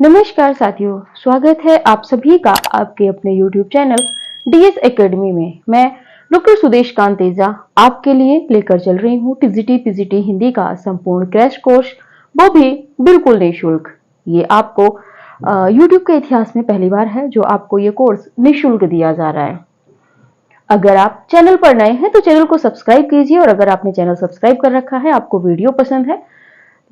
नमस्कार साथियों, स्वागत है आप सभी का आपके अपने YouTube चैनल डीएस एकेडमी में। मैं डॉक्टर सुदेश कांत तेजा आपके लिए लेकर चल रही हूँ टीजीटी पीजीटी हिंदी का संपूर्ण क्रैश कोर्स, वो भी बिल्कुल निःशुल्क। ये आपको YouTube के इतिहास में पहली बार है जो आपको ये कोर्स निःशुल्क दिया जा रहा है। अगर आप चैनल पर नए हैं तो चैनल को सब्सक्राइब कीजिए, और अगर आपने चैनल सब्सक्राइब कर रखा है, आपको वीडियो पसंद है,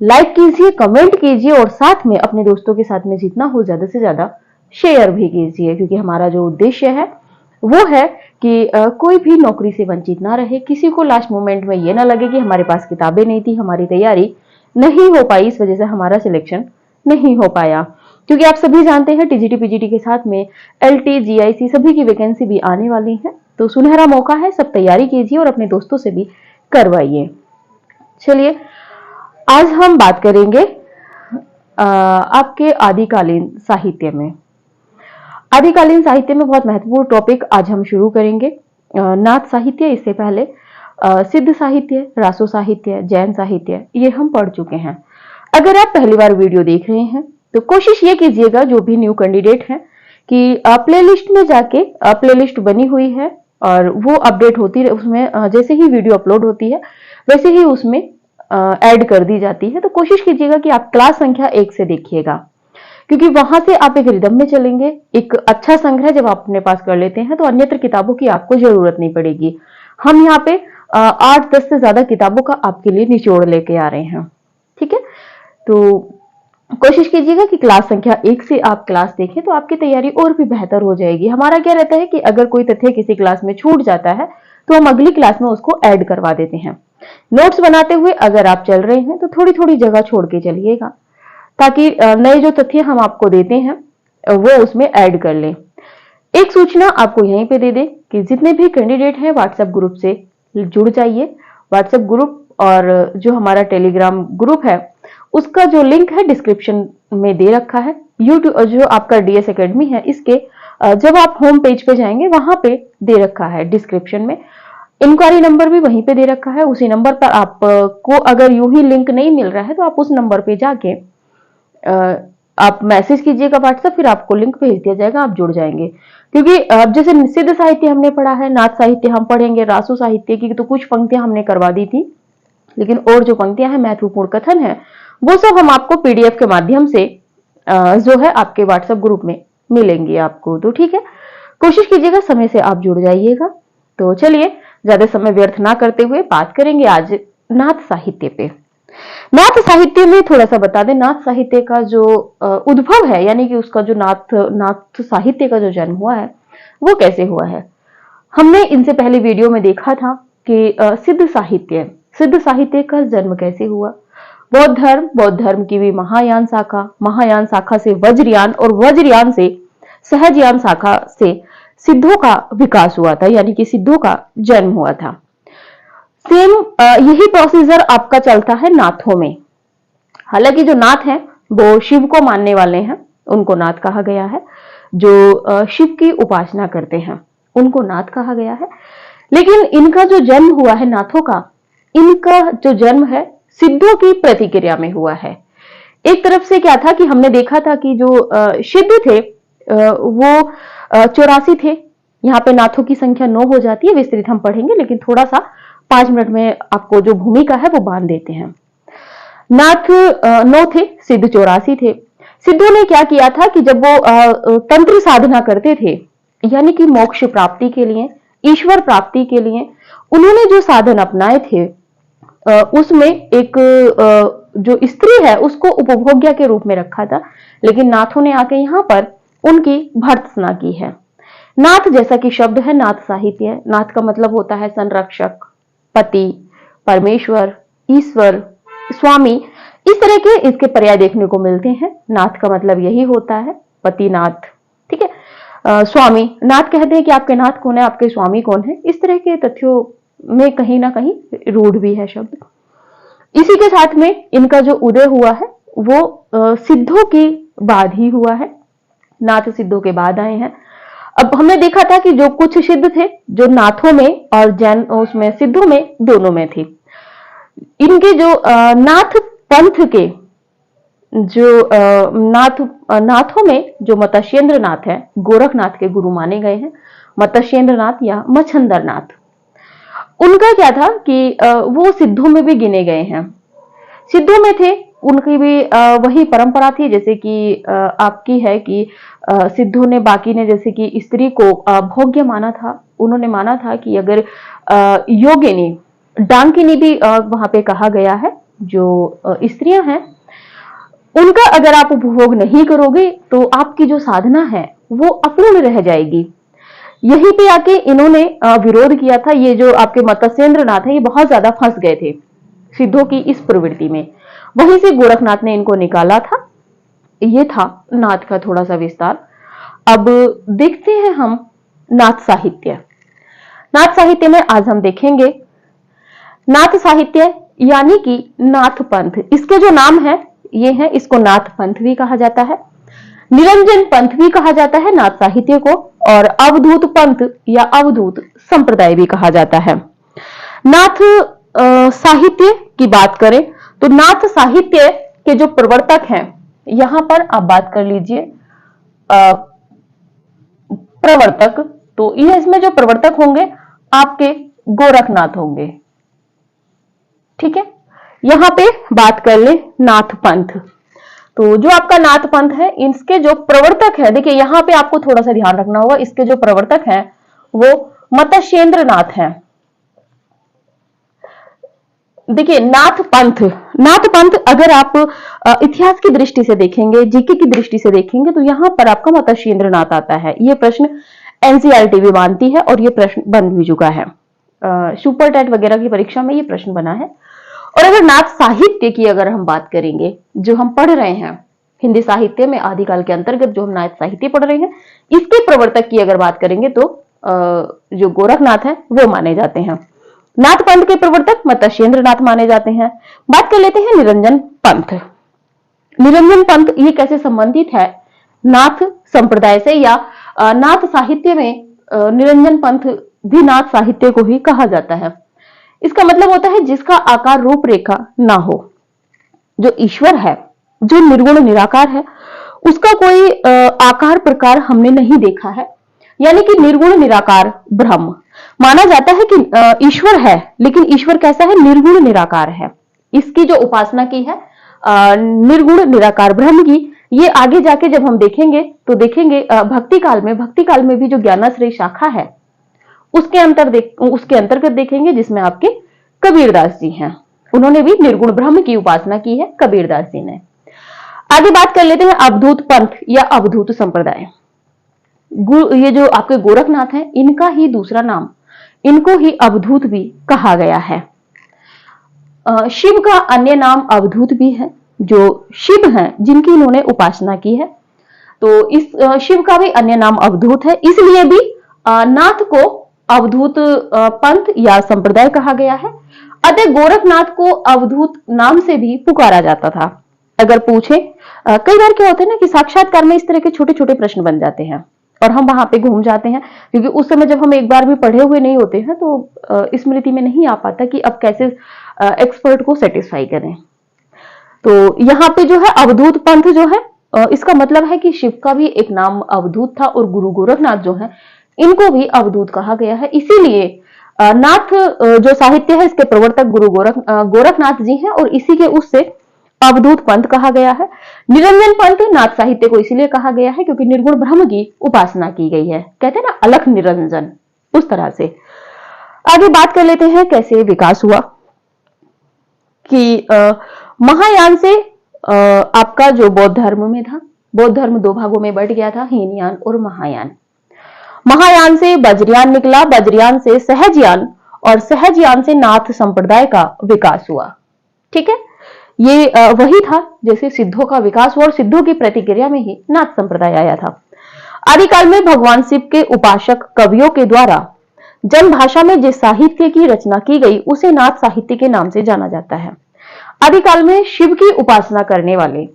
लाइक कीजिए, कमेंट कीजिए और साथ में अपने दोस्तों के साथ में जितना हो ज्यादा से ज्यादा शेयर भी कीजिए, क्योंकि हमारा जो उद्देश्य है वो है कि कोई भी नौकरी से वंचित ना रहे, किसी को लास्ट मोमेंट में ये ना लगे कि हमारे पास किताबें नहीं थी, हमारी तैयारी नहीं हो पाई, इस वजह से हमारा सिलेक्शन नहीं हो पाया। क्योंकि आप सभी जानते हैं टीजीटी पीजीटी के साथ में एलटी जीआईसी सभी की वैकेंसी भी आने वाली है, तो सुनहरा मौका है, सब तैयारी कीजिए और अपने दोस्तों से भी करवाइए। चलिए आज हम बात करेंगे आपके आदिकालीन साहित्य में। आदिकालीन साहित्य में बहुत महत्वपूर्ण टॉपिक आज हम शुरू करेंगे। नाथ साहित्य, इससे पहले सिद्ध साहित्य, रासो साहित्य, जैन साहित्य, ये हम पढ़ चुके हैं। अगर आप पहली बार वीडियो देख रहे हैं तो कोशिश ये कीजिएगा, जो भी न्यू कैंडिडेट हैं, कि प्लेलिस्ट में जाके प्लेलिस्ट बनी हुई है और वो अपडेट होती है, उसमें जैसे ही वीडियो अपलोड होती है वैसे ही उसमें ऐड कर दी जाती है। तो कोशिश कीजिएगा कि आप क्लास संख्या 1 से देखिएगा, क्योंकि वहां से आप एक रिदम में चलेंगे। एक अच्छा संग्रह जब आप अपने पास कर लेते हैं तो अन्यत्र किताबों की आपको जरूरत नहीं पड़ेगी। हम यहाँ पे 8-10 से ज्यादा किताबों का आपके लिए निचोड़ लेके आ रहे हैं, ठीक है। तो कोशिश कीजिएगा कि क्लास संख्या 1 से आप क्लास देखें तो आपकी तैयारी और भी बेहतर हो जाएगी। हमारा क्या रहता है कि अगर कोई तथ्य किसी क्लास में छूट जाता है तो हम अगली क्लास में उसको ऐड करवा देते हैं। नोट्स बनाते हुए अगर आप चल रहे हैं तो थोड़ी थोड़ी जगह छोड़ के चलिएगा, ताकि नए जो तथ्य हम आपको देते हैं वो उसमें ऐड कर लें। एक सूचना आपको यहीं पे दे दें कि जितने भी कैंडिडेट हैं व्हाट्सएप ग्रुप से जुड़ जाइए। व्हाट्सएप ग्रुप और जो हमारा टेलीग्राम ग्रुप है उसका जो लिंक है डिस्क्रिप्शन में दे रखा है। यूट्यूब जो आपका डीएस एकेडमी है, इसके जब आप होम पेज पे जाएंगे वहां पे दे रखा है डिस्क्रिप्शन में। इंक्वायरी नंबर भी वहीं पे दे रखा है। उसी नंबर पर आपको अगर यूं ही लिंक नहीं मिल रहा है तो आप उस नंबर पे जाके आप मैसेज कीजिएगा व्हाट्सएप, फिर आपको लिंक भेज दिया जाएगा, आप जुड़ जाएंगे। क्योंकि जैसे सिद्ध साहित्य हमने पढ़ा है, नाथ साहित्य हम पढ़ेंगे, रासो साहित्य की तो कुछ पंक्तियां हमने करवा दी थी, लेकिन और जो पंक्तियां हैं, महत्वपूर्ण कथन है, वो सब हम आपको पीडीएफ के माध्यम से जो है आपके व्हाट्सएप ग्रुप में मिलेंगी आपको। तो ठीक है, कोशिश कीजिएगा समय से आप जुड़ जाइएगा। तो चलिए ज्यादा समय व्यर्थ ना करते हुए बात करेंगे आज नाथ साहित्य पे। नाथ साहित्य में थोड़ा सा बता दें, नाथ साहित्य का जो उद्भव है, यानी कि उसका जो नाथ साहित्य का जो जन्म हुआ है वो कैसे हुआ है। हमने इनसे पहले वीडियो में देखा था कि सिद्ध साहित्य का जन्म कैसे हुआ। बौद्ध धर्म की भी महायान शाखा से वज्रयान, और वज्रयान से सहजयान शाखा से सिद्धों का विकास हुआ था, यानी कि सिद्धों का जन्म हुआ था। सेम यही प्रोसीजर आपका चलता है नाथों में। हालांकि जो नाथ हैं वो शिव को मानने वाले हैं, उनको नाथ कहा गया है। जो शिव की उपासना करते हैं उनको नाथ कहा गया है। लेकिन इनका जो जन्म हुआ है नाथों का, इनका जो जन्म है सिद्धों की प्रतिक्रिया में हुआ है। एक तरफ से क्या था कि हमने देखा था कि जो सिद्ध थे वो 84 थे। यहाँ पे नाथों की संख्या 9 हो जाती है, विस्तृत हम पढ़ेंगे, लेकिन थोड़ा सा 5 मिनट में आपको जो भूमिका है वो बांध देते हैं। नाथ 9 थे, सिद्ध 84 थे। सिद्धों ने क्या किया था कि जब वो तंत्र साधना करते थे, यानी कि मोक्ष प्राप्ति के लिए, ईश्वर प्राप्ति के लिए उन्होंने जो साधन अपनाए थे, उसमें एक जो स्त्री है उसको उपभोग्य के रूप में रखा था। लेकिन नाथों ने आके यहाँ पर उनकी भर्त्सना की है। नाथ जैसा कि शब्द है, नाथ साहित्य, नाथ का मतलब होता है संरक्षक, पति, परमेश्वर, ईश्वर, स्वामी, इस तरह के इसके पर्याय देखने को मिलते हैं। नाथ का मतलब यही होता है, पतिनाथ, ठीक है। स्वामी, नाथ कहते हैं कि आपके नाथ कौन है, आपके स्वामी कौन है, इस तरह के तथ्यों में कहीं ना कहीं रूढ़ भी है शब्द। इसी के साथ में इनका जो उदय हुआ है वो सिद्धों के बाद ही हुआ है। नाथ सिद्धों के बाद आए हैं। अब हमने देखा था कि जो कुछ सिद्ध थे जो नाथों में और जैन उसमें सिद्धों में दोनों में थे। इनके जो नाथ पंथ के जो नाथों में जो मत्स्येंद्र नाथ है, गोरखनाथ के गुरु माने गए हैं, मत्स्येंद्र नाथ या मच्छंदर नाथ। उनका क्या था कि वो सिद्धों में भी गिने गए हैं, सिद्धों में थे। उनकी भी वही परंपरा थी जैसे कि आपकी है कि सिद्धों ने, बाकी ने जैसे कि स्त्री को भोग्य माना था। उन्होंने माना था कि अगर योगिनी, डांकिनी भी वहां पे कहा गया है, जो स्त्रियां हैं उनका अगर आप उपभोग नहीं करोगे तो आपकी जो साधना है वो अपूर्ण रह जाएगी। यहीं पे आके इन्होंने विरोध किया था। ये जो आपके मत्स्येंद्र नाथ है, ये बहुत ज्यादा फंस गए थे सिद्धों की इस प्रवृत्ति में। वहीं से गोरखनाथ ने इनको निकाला था। ये था नाथ का थोड़ा सा विस्तार। अब देखते हैं हम नाथ साहित्य। नाथ साहित्य में आज हम देखेंगे नाथ साहित्य यानी कि नाथ पंथ। इसके जो नाम है ये है, इसको नाथ पंथ भी कहा जाता है, निरंजन पंथ भी कहा जाता है नाथ साहित्य को, और अवधूत पंथ या अवधूत संप्रदाय भी कहा जाता है। नाथ साहित्य की बात करें तो नाथ साहित्य के जो प्रवर्तक हैं, यहां पर आप बात कर लीजिए प्रवर्तक, तो ये इसमें जो प्रवर्तक होंगे आपके गोरखनाथ होंगे। ठीक है, यहां पे बात कर ले नाथ पंथ। तो जो आपका नाथ पंथ है, इसके जो प्रवर्तक है, देखिए यहां पे आपको थोड़ा सा ध्यान रखना होगा, इसके जो प्रवर्तक हैं वो मत्स्येंद्र नाथ हैं। देखिए नाथ पंथ अगर आप इतिहास की दृष्टि से देखेंगे, जीके की दृष्टि से देखेंगे, तो यहां पर आपका मत्स्येंद्र नाथ आता है। यह प्रश्न एनसीईआरटी भी मानती है और यह प्रश्न बन भी चुका है, सुपर टेट वगैरह की परीक्षा में यह प्रश्न बना है। और अगर नाथ साहित्य की अगर हम बात करेंगे, जो हम पढ़ रहे हैं हिंदी साहित्य में आदिकाल के अंतर्गत जो हम नाथ साहित्य पढ़ रहे हैं, इसके प्रवर्तक की अगर बात करेंगे तो जो गोरखनाथ है वो माने जाते हैं। नाथ पंथ के प्रवर्तक मत्स्येंद्र नाथ माने जाते हैं। बात कर लेते हैं निरंजन पंथ। निरंजन पंथ ये कैसे संबंधित है नाथ संप्रदाय से, या नाथ साहित्य में निरंजन पंथ भी नाथ साहित्य को ही कहा जाता है। इसका मतलब होता है जिसका आकार रूपरेखा ना हो। जो ईश्वर है, जो निर्गुण निराकार है, उसका कोई आकार प्रकार हमने नहीं देखा है, यानी कि निर्गुण निराकार ब्रह्म माना जाता है कि ईश्वर है, लेकिन ईश्वर कैसा है, निर्गुण निराकार है। इसकी जो उपासना की है निर्गुण निराकार ब्रह्म की, ये आगे जाके जब हम देखेंगे तो देखेंगे भक्ति काल में भी जो ज्ञानाश्रय शाखा है उसके अंतर्गत देखेंगे, जिसमें आपके कबीरदास जी हैं। उन्होंने भी निर्गुण ब्रह्म की उपासना की है, कबीरदास जी ने। आगे बात कर लेते हैं अवधूत पंथ या अवधूत संप्रदाय। ये जो आपके गोरखनाथ हैं, इनका ही दूसरा नाम, इनको ही अवधूत भी कहा गया है। शिव का अन्य नाम अवधूत भी है। जो शिव हैं जिनकी इन्होंने उपासना की है, तो इस शिव का भी अन्य नाम अवधूत है। इसलिए भी नाथ को अवधूत पंथ या संप्रदाय कहा गया है। अतः गोरखनाथ को अवधूत नाम से भी पुकारा जाता था। अगर पूछे, कई बार क्या होता है ना कि साक्षात्कार में इस तरह के छोटे छोटे प्रश्न बन जाते हैं और हम वहां पे घूम जाते हैं, क्योंकि उस समय जब हम एक बार भी पढ़े हुए नहीं होते हैं तो स्मृति में नहीं आ पाता कि अब कैसे एक्सपर्ट को सेटिस्फाई करें। तो यहाँ पे जो है अवधूत पंथ जो है, इसका मतलब है कि शिव का भी एक नाम अवधूत था और गुरु गोरखनाथ जो है इनको भी अवधूत कहा गया है। इसीलिए नाथ जो साहित्य है इसके प्रवर्तक गुरु गोरखनाथ जी हैं और इसी के उससे अवधूत पंथ कहा गया है। निरंजन पंथ नाथ साहित्य को इसीलिए कहा गया है क्योंकि निर्गुण ब्रह्म की उपासना की गई है, कहते हैं ना अलख निरंजन, उस तरह से। आगे बात कर लेते हैं कैसे विकास हुआ कि महायान से आपका जो बौद्ध धर्म में था, बौद्ध धर्म दो भागों में बंट गया था, हीनयान और महायान। महायान से वज्रयान निकला, वज्रयान से सहजयान और सहजयान से नाथ संप्रदाय का विकास हुआ। ठीक है, ये वही था जैसे सिद्धों का विकास हुआ और सिद्धों की प्रतिक्रिया में ही नाथ संप्रदाय आया था। आदिकाल में भगवान शिव के उपासक कवियों के द्वारा जन भाषा में जिस साहित्य की रचना की गई उसे नाथ साहित्य के नाम से जाना जाता है। आदिकाल में शिव की उपासना करने वाले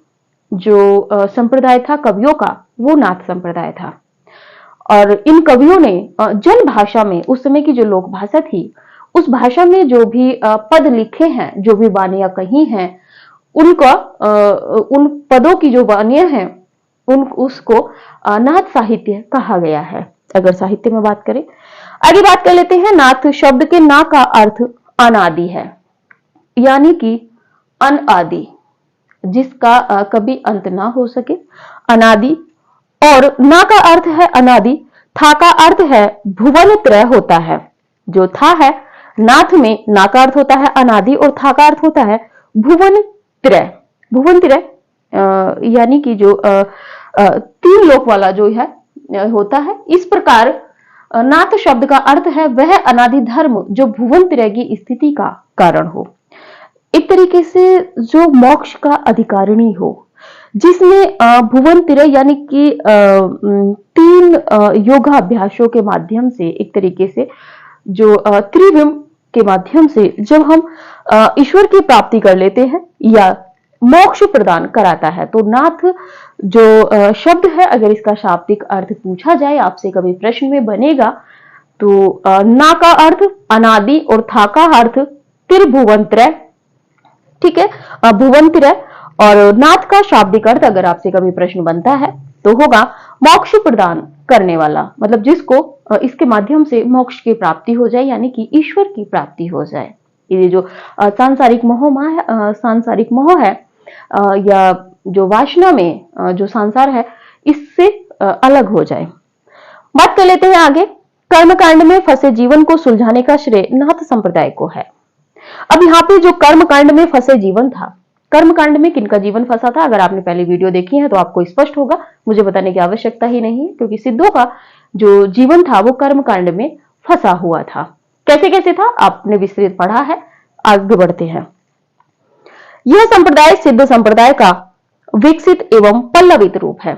जो संप्रदाय था कवियों का, वो नाथ संप्रदाय था। और इन कवियों ने जन भाषा में, उस समय की जो लोक भाषा थी, उस भाषा में जो भी पद लिखे हैं, जो भी वाणियां कही हैं, उनका उन पदों की जो वाणियां हैं उन उसको नाथ साहित्य कहा गया है, अगर साहित्य में बात करें। आगे बात कर लेते हैं। नाथ शब्द के ना का अर्थ अनादि है, यानी कि अनआदि, जिसका कभी अंत ना हो सके, अनादि। और ना का अर्थ है अनादि, था का अर्थ है भुवन त्रय होता है। जो था है नाथ में, ना का अर्थ होता है अनादि और था का अर्थ होता है भुवन त्रय। भुवन त्रय यानी कि जो तीन लोक वाला जो है होता है। इस प्रकार नाथ शब्द का अर्थ है वह अनादि धर्म जो भुवन त्रय की स्थिति का कारण हो, एक तरीके से जो मोक्ष का अधिकारिणी हो, जिसमें भुवन त्रय यानी कि तीन योगाभ्यासों के माध्यम से, एक तरीके से जो त्रिविम के माध्यम से जब हम ईश्वर की प्राप्ति कर लेते हैं या मोक्ष प्रदान कराता है। तो नाथ जो शब्द है, अगर इसका शाब्दिक अर्थ पूछा जाए आपसे कभी प्रश्न में बनेगा, तो ना का अर्थ अनादि और था का अर्थ त्रिभुवनत्रय, ठीक है, भुवनत्रय। और नाथ का शाब्दिक अर्थ अगर आपसे कभी प्रश्न बनता है तो होगा मोक्ष प्रदान करने वाला, मतलब जिसको इसके माध्यम से मोक्ष की प्राप्ति हो जाए, यानी कि ईश्वर की प्राप्ति हो जाए। ये जो सांसारिक मोह है या जो वासना में जो संसार है, इससे अलग हो जाए। बात कर लेते हैं आगे। कर्मकांड में फंसे जीवन को सुलझाने का श्रेय नाथ संप्रदाय को है। अब यहाँ पे जो कर्मकांड में फंसे जीवन था, कर्मकांड में किनका जीवन फंसा था, अगर आपने पहले वीडियो देखी है तो आपको स्पष्ट होगा, मुझे बताने की आवश्यकता ही नहीं है, क्योंकि सिद्धों का जो जीवन था वो कर्मकांड में फंसा हुआ था। कैसे कैसे था आपने विस्तृत पढ़ा है, आगे बढ़ते हैं। यह संप्रदाय सिद्ध संप्रदाय का विकसित एवं पल्लवित रूप है।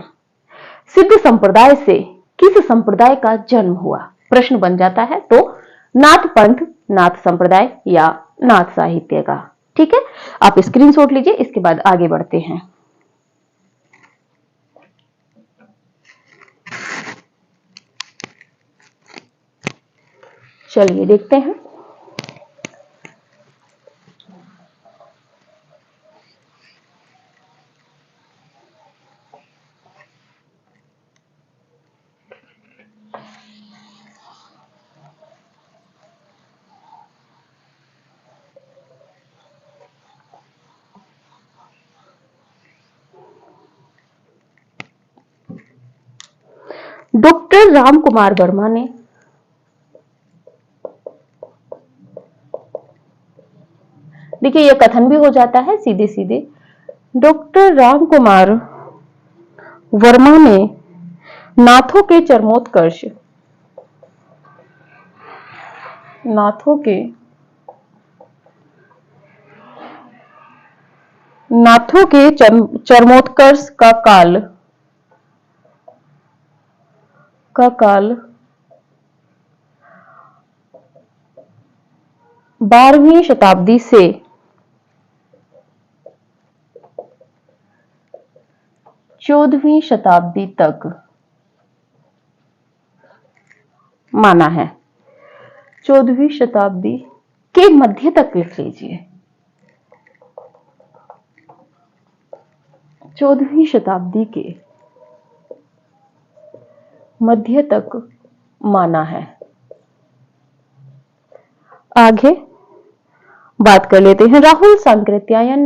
सिद्ध संप्रदाय से किस संप्रदाय का जन्म हुआ, प्रश्न बन जाता है। तो नाथ पंथ, नाथ संप्रदाय या नाथ साहित्य का, ठीक है। आप स्क्रीनशॉट लीजिए, इसके बाद आगे बढ़ते हैं। चलिए देखते हैं। डॉक्टर राम कुमार वर्मा ने देखिए, यह कथन भी हो जाता है सीधे सीधे। डॉक्टर राम कुमार वर्मा ने नाथों के चरमोत्कर्ष, नाथों के चरमोत्कर्ष का काल 12वीं शताब्दी से 14वीं शताब्दी तक माना है। 14वीं शताब्दी के मध्य तक लिख लीजिए, 14वीं शताब्दी के मध्य तक माना है। आगे बात कर लेते हैं। राहुल सांकृत्यायन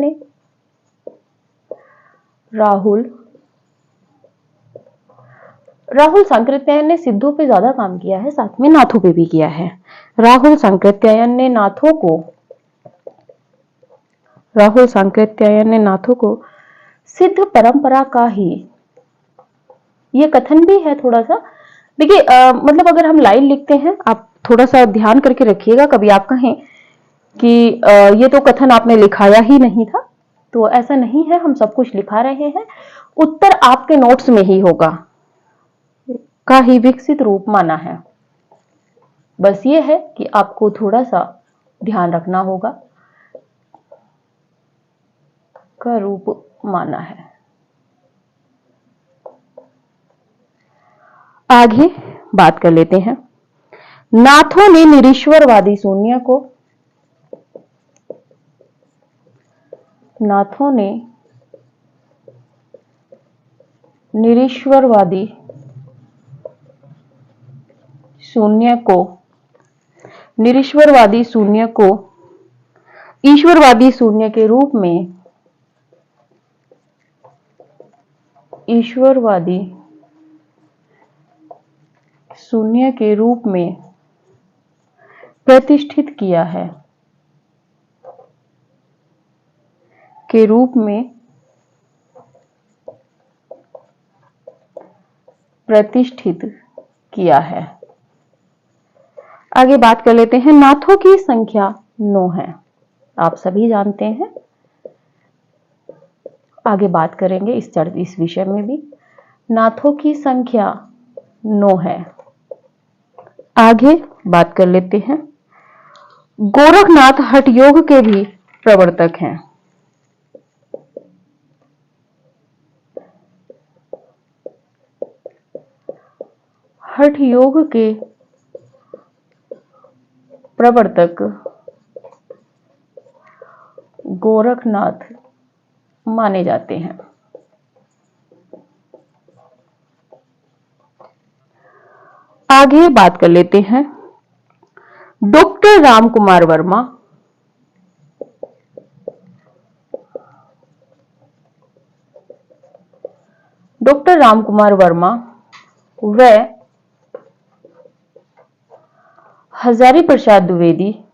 ने सिद्धों पे ज्यादा काम किया है, साथ में नाथों पे भी किया है। राहुल सांकृत्यायन ने नाथों को सिद्ध परंपरा का ही, ये कथन भी है थोड़ा सा। देखिए मतलब अगर हम लाइन लिखते हैं, आप थोड़ा सा ध्यान करके रखिएगा, कभी आप कहें कि ये तो कथन आपने लिखाया ही नहीं था, तो ऐसा नहीं है, हम सब कुछ लिखा रहे हैं। उत्तर आपके नोट्स में ही होगा, का ही विकसित रूप माना है। बस ये है कि आपको थोड़ा सा ध्यान रखना होगा, का रूप माना है। आगे बात कर लेते हैं। नाथों ने निरीश्वरवादी शून्य को नाथों ने निरीश्वरवादी शून्य को ईश्वरवादी शून्य के रूप में प्रतिष्ठित किया है, आगे बात कर लेते हैं। नाथों की संख्या 9 है, आप सभी जानते हैं। आगे बात करेंगे इस विषय में भी। नाथों की संख्या 9 है। आगे बात कर लेते हैं। गोरखनाथ हठ योग के भी प्रवर्तक हैं। हठ योग के प्रवर्तक गोरखनाथ माने जाते हैं। आगे बात कर लेते हैं। डॉक्टर रामकुमार वर्मा व हजारी प्रसाद द्विवेदी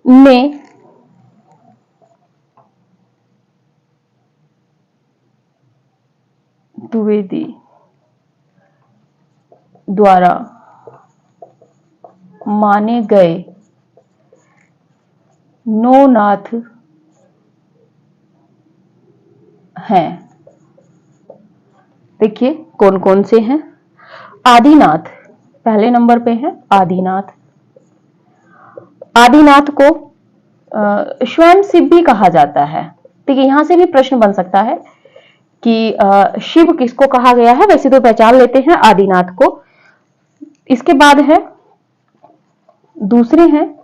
ने द्वारा माने गए 9 नाथ हैं। देखिए कौन कौन से हैं। आदिनाथ पहले नंबर पे है। आदिनाथ को स्वयं शिव भी कहा जाता है। देखिए यहां से भी प्रश्न बन सकता है कि शिव किसको कहा गया है। वैसे तो पहचान लेते हैं आदिनाथ को। इसके बाद है दूसरे हैं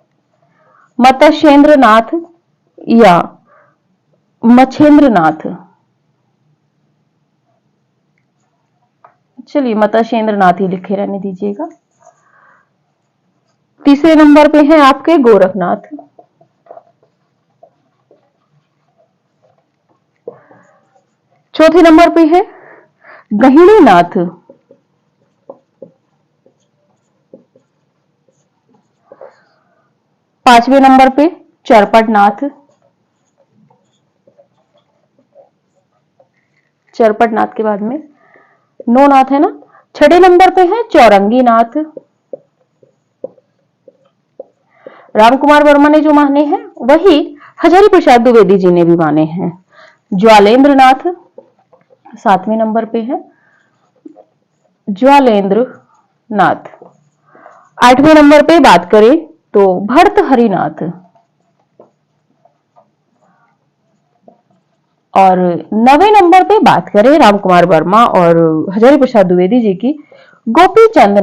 मत्स्येंद्रनाथ या मच्छेंद्रनाथ। चलिए मत्स्येंद्रनाथ ही लिखे रहने दीजिएगा। तीसरे नंबर पे हैं आपके गोरखनाथ। चौथे नंबर पे है गहिनीनाथ। पांचवें नंबर पे चरपटनाथ। के बाद में 9 नाथ है ना। छठे नंबर पे है चौरंगीनाथ। रामकुमार वर्मा ने जो माने हैं वही हजारी प्रसाद द्विवेदी जी ने भी माने हैं। ज्वालेंद्रनाथ 7वें नंबर पे है ज्वालेंद्रनाथ। 8वें नंबर पे बात करें तो भर्तहरिनाथ। और 9वें नंबर पे बात करें रामकुमार वर्मा और हजारी प्रसाद द्विवेदी जी की, गोपीचंद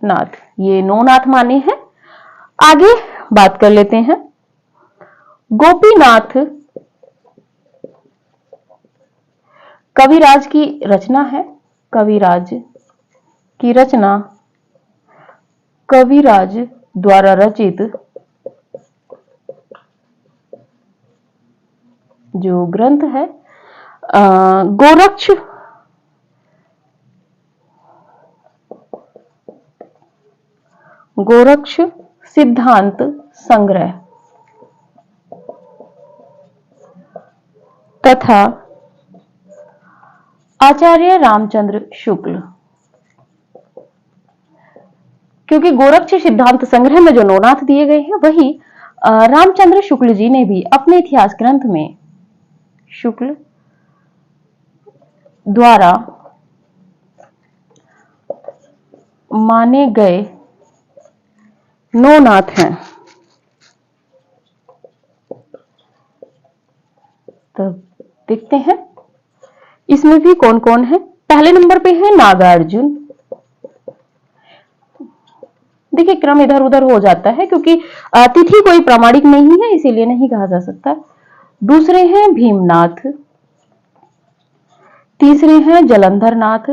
नाथ। ये 9 नाथ माने हैं। आगे बात कर लेते हैं। गोपीनाथ कविराज की रचना है। कविराज द्वारा रचित जो ग्रंथ है गोरक्ष सिद्धांत संग्रह तथा आचार्य रामचंद्र शुक्ल। क्योंकि गोरक्ष सिद्धांत संग्रह में जो 9 नाथ दिए गए हैं वही रामचंद्र शुक्ल जी ने भी अपने इतिहास ग्रंथ में शुक्ल द्वारा माने गए 9 नाथ हैं। तो देखते हैं इसमें भी कौन कौन है। पहला पहले नंबर पे है नागार्जुन। देखिए क्रम इधर उधर हो जाता है क्योंकि तिथि कोई प्रामाणिक नहीं है, इसीलिए नहीं कहा जा सकता। दूसरे हैं भीमनाथ, तीसरे हैं जलंधर नाथ,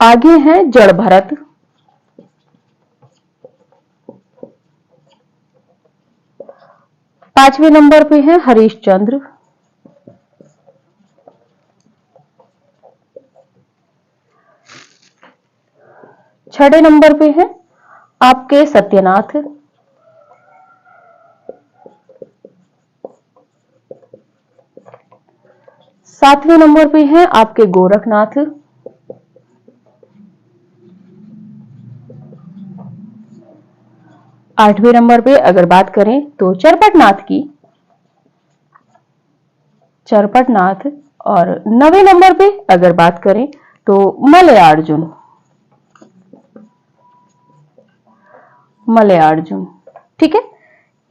आगे हैं जड़ भरत, पांचवें नंबर पे है हरीशचंद्र, छठे नंबर पे है आपके सत्यनाथ, सातवें नंबर पे है आपके गोरखनाथ, आठवें नंबर पे अगर बात करें तो चरपटनाथ की, चरपटनाथ, और नवे नंबर पे अगर बात करें तो मलयार्जुन, मलयार्जुन। ठीक है,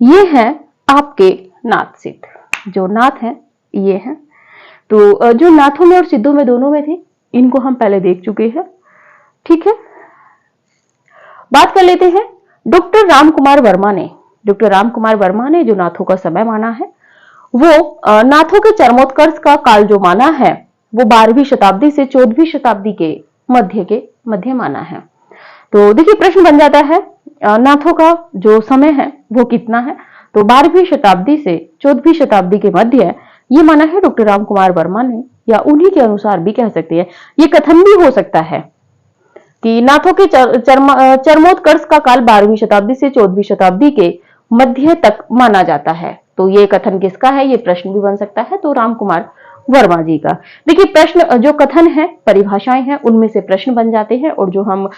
ये हैं आपके नाथ सिद्ध। जो नाथ हैं ये हैं। तो जो नाथों में और सिद्धों में दोनों में थे, इनको हम पहले देख चुके हैं। ठीक है, बात कर लेते हैं डॉक्टर रामकुमार वर्मा ने। डॉक्टर रामकुमार वर्मा ने जो नाथों का समय माना है वो नाथों के चरमोत्कर्ष का काल जो माना है वो 12वीं शताब्दी से 14वीं शताब्दी के मध्य माना है। तो देखिए प्रश्न बन जाता है नाथों का जो समय है वो कितना है, तो 12वीं शताब्दी से 14वीं शताब्दी के मध्य ये माना है डॉक्टर रामकुमार वर्मा ने, या उन्हीं के अनुसार भी कह सकते हैं। ये कथन भी हो सकता है कि नाथों के चरमोत्कर्ष का काल 12वीं शताब्दी से 14वीं शताब्दी के मध्य तक माना जाता है। तो ये कथन किसका है, ये प्रश्न भी बन सकता है, तो रामकुमार वर्मा जी का। देखिए प्रश्न जो कथन है, परिभाषाएं हैं, उनमें से प्रश्न बन जाते हैं, और जो हम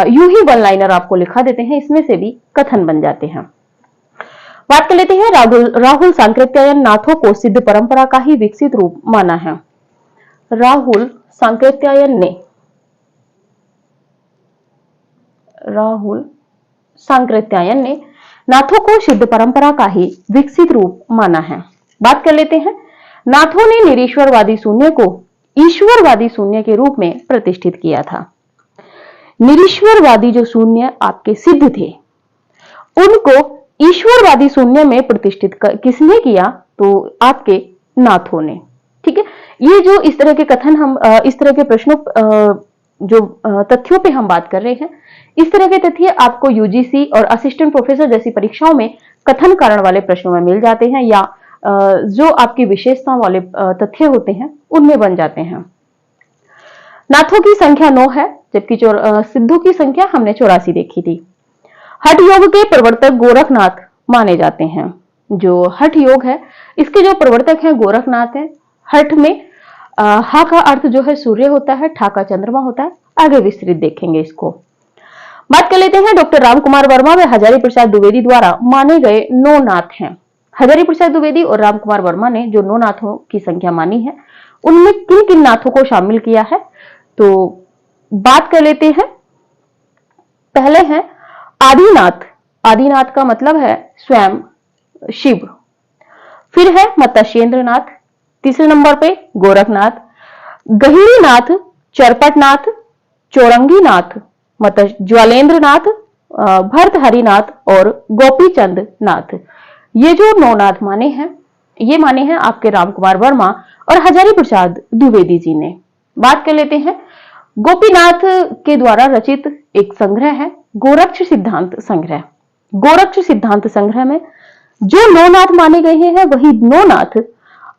यूं ही वन लाइनर आपको लिखा देते हैं इसमें से भी कथन बन जाते हैं। बात कर लेते हैं राहुल सांकृत्यायन नाथों को सिद्ध परंपरा का ही विकसित रूप माना है। राहुल सांकृत्यायन ने नाथों को सिद्ध परंपरा का ही विकसित रूप माना है। बात कर लेते हैं नाथों ने निरीश्वरवादी शून्य को ईश्वरवादी शून्य के रूप में प्रतिष्ठित किया था। निरीश्वरवादी जो शून्य आपके सिद्ध थे उनको ईश्वरवादी शून्य में प्रतिष्ठित किसने किया, तो आपके नाथों ने। ठीक है, ये जो इस तरह के कथन हम इस तरह के प्रश्नों जो तथ्यों पे हम बात कर रहे हैं, इस तरह के तथ्य आपको यूजीसी और असिस्टेंट प्रोफेसर जैसी परीक्षाओं में कथन कारण वाले प्रश्नों में मिल जाते हैं, या जो आपकी विशेषता वाले तथ्य होते हैं उनमें बन जाते हैं। नाथों की संख्या 9 है, जबकि सिद्धों की संख्या हमने 84 देखी थी। हठ योग के प्रवर्तक गोरखनाथ माने जाते हैं। जो हठ योग है इसके जो प्रवर्तक हैं गोरखनाथ हैं। हठ में हा का अर्थ जो है सूर्य होता है, ठा का चंद्रमा होता है, आगे विस्तृत देखेंगे इसको। बात कर लेते हैं डॉक्टर रामकुमार वर्मा व हजारी प्रसाद द्विवेदी द्वारा माने गए 9 नाथ हैं। हजारी प्रसाद द्विवेदी और रामकुमार वर्मा ने जो 9 नाथों की संख्या मानी है उनमें किन किन नाथों को शामिल किया है, तो बात कर लेते हैं। पहले हैं आदिनाथ। आदिनाथ का मतलब है स्वयं शिव। फिर है मत्स्येंद्रनाथ, तीसरे नंबर पे गोरखनाथ, गहिरीनाथ, चरपटनाथ, चौरंगीनाथ, ज्वालेंद्रनाथ, भर्तहरिनाथ और गोपीचंद नाथ। ये जो 9 नाथ माने हैं ये माने हैं आपके रामकुमार वर्मा और हजारी प्रसाद द्विवेदी जी ने। बात कर लेते हैं गोपीनाथ के द्वारा रचित एक संग्रह है गोरक्ष सिद्धांत संग्रह। गोरक्ष सिद्धांत संग्रह में जो 9 नाथ माने गए हैं वही 9 नाथ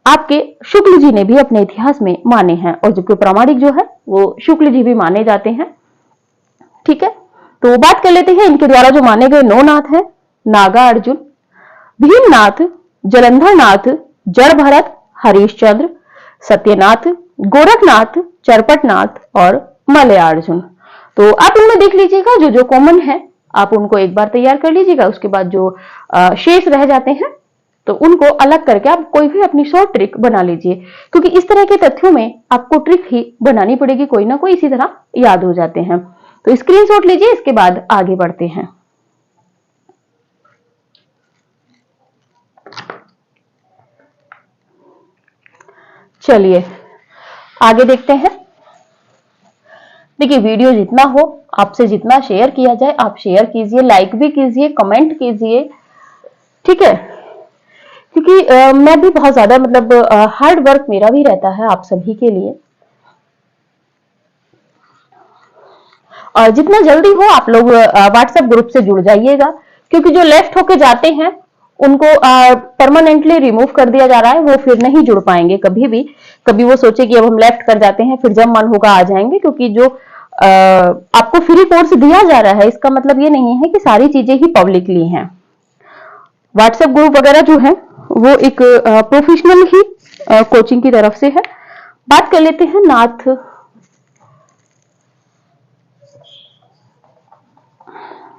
आपके शुक्ल जी ने भी अपने इतिहास में माने हैं, और जबकि प्रामाणिक जो है वो शुक्ल जी भी माने जाते हैं। ठीक है, तो बात कर लेते हैं इनके द्वारा जो माने गए 9 नाथ हैं। नागार्जुन, भीमनाथ, जलंधरनाथ, जड़ भरत, हरीशचंद्र, सत्यनाथ, गोरखनाथ, चरपटनाथ और मलयार्जुन। तो आप इनमें देख लीजिएगा जो जो कॉमन है आप उनको एक बार तैयार कर लीजिएगा, उसके बाद जो शेष रह जाते हैं तो उनको अलग करके आप कोई भी अपनी शॉर्ट ट्रिक बना लीजिए, क्योंकि इस तरह के तथ्यों में आपको ट्रिक ही बनानी पड़ेगी, कोई ना कोई इसी तरह याद हो जाते हैं। तो स्क्रीनशॉट लीजिए, इसके बाद आगे बढ़ते हैं। चलिए आगे देखते हैं। देखिए वीडियो जितना हो आपसे जितना शेयर किया जाए आप शेयर कीजिए, लाइक भी कीजिए, कमेंट कीजिए, ठीक है। क्योंकि मैं भी बहुत ज्यादा मतलब हार्ड वर्क मेरा भी रहता है आप सभी के लिए। और जितना जल्दी हो आप लोग व्हाट्सएप ग्रुप से जुड़ जाइएगा, क्योंकि जो लेफ्ट होके जाते हैं उनको परमानेंटली रिमूव कर दिया जा रहा है, वो फिर नहीं जुड़ पाएंगे कभी भी। कभी वो सोचे कि अब हम लेफ्ट कर जाते हैं, फिर जब मन होगा आ जाएंगे, क्योंकि जो आपको फ्री कोर्स दिया जा रहा है इसका मतलब ये नहीं है कि सारी चीजें ही पब्लिकली हैं। व्हाट्सएप ग्रुप वगैरह जो है वो एक प्रोफेशनल ही कोचिंग की तरफ से है। बात कर लेते हैं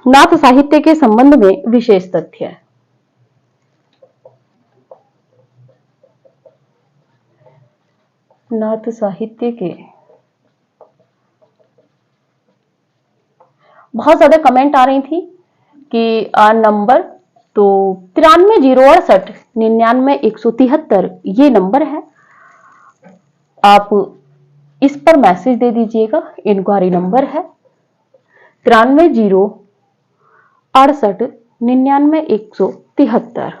नाथ साहित्य के संबंध में विशेष तथ्य। नाथ साहित्य के बहुत ज्यादा कमेंट आ रही थी कि नंबर तो 93,068,99,173 ये नंबर है, आप इस पर मैसेज दे दीजिएगा। इंक्वायरी नंबर है 93,068,99,173।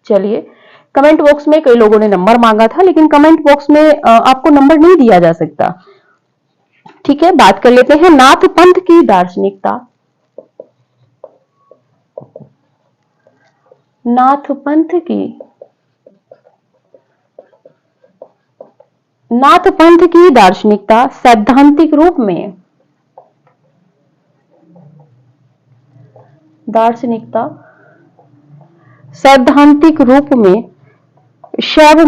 चलिए कमेंट बॉक्स में कई लोगों ने नंबर मांगा था, लेकिन कमेंट बॉक्स में आपको नंबर नहीं दिया जा सकता, ठीक है। बात कर लेते हैं नाथ पंथ की दार्शनिकता। नाथ पंथ की दार्शनिकता सैद्धांतिक रूप में शैव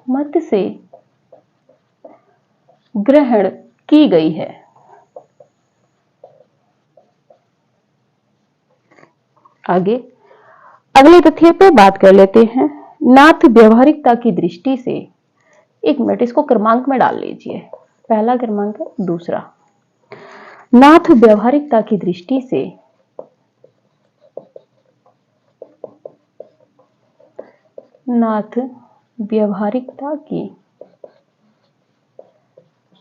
मत से ग्रहण की गई है। आगे अगले तथ्य पे बात कर लेते हैं। नाथ व्यवहारिकता की दृष्टि से, एक मिनट इसको क्रमांक में डाल लीजिए, पहला क्रमांक है, दूसरा। नाथ व्यवहारिकता की दृष्टि से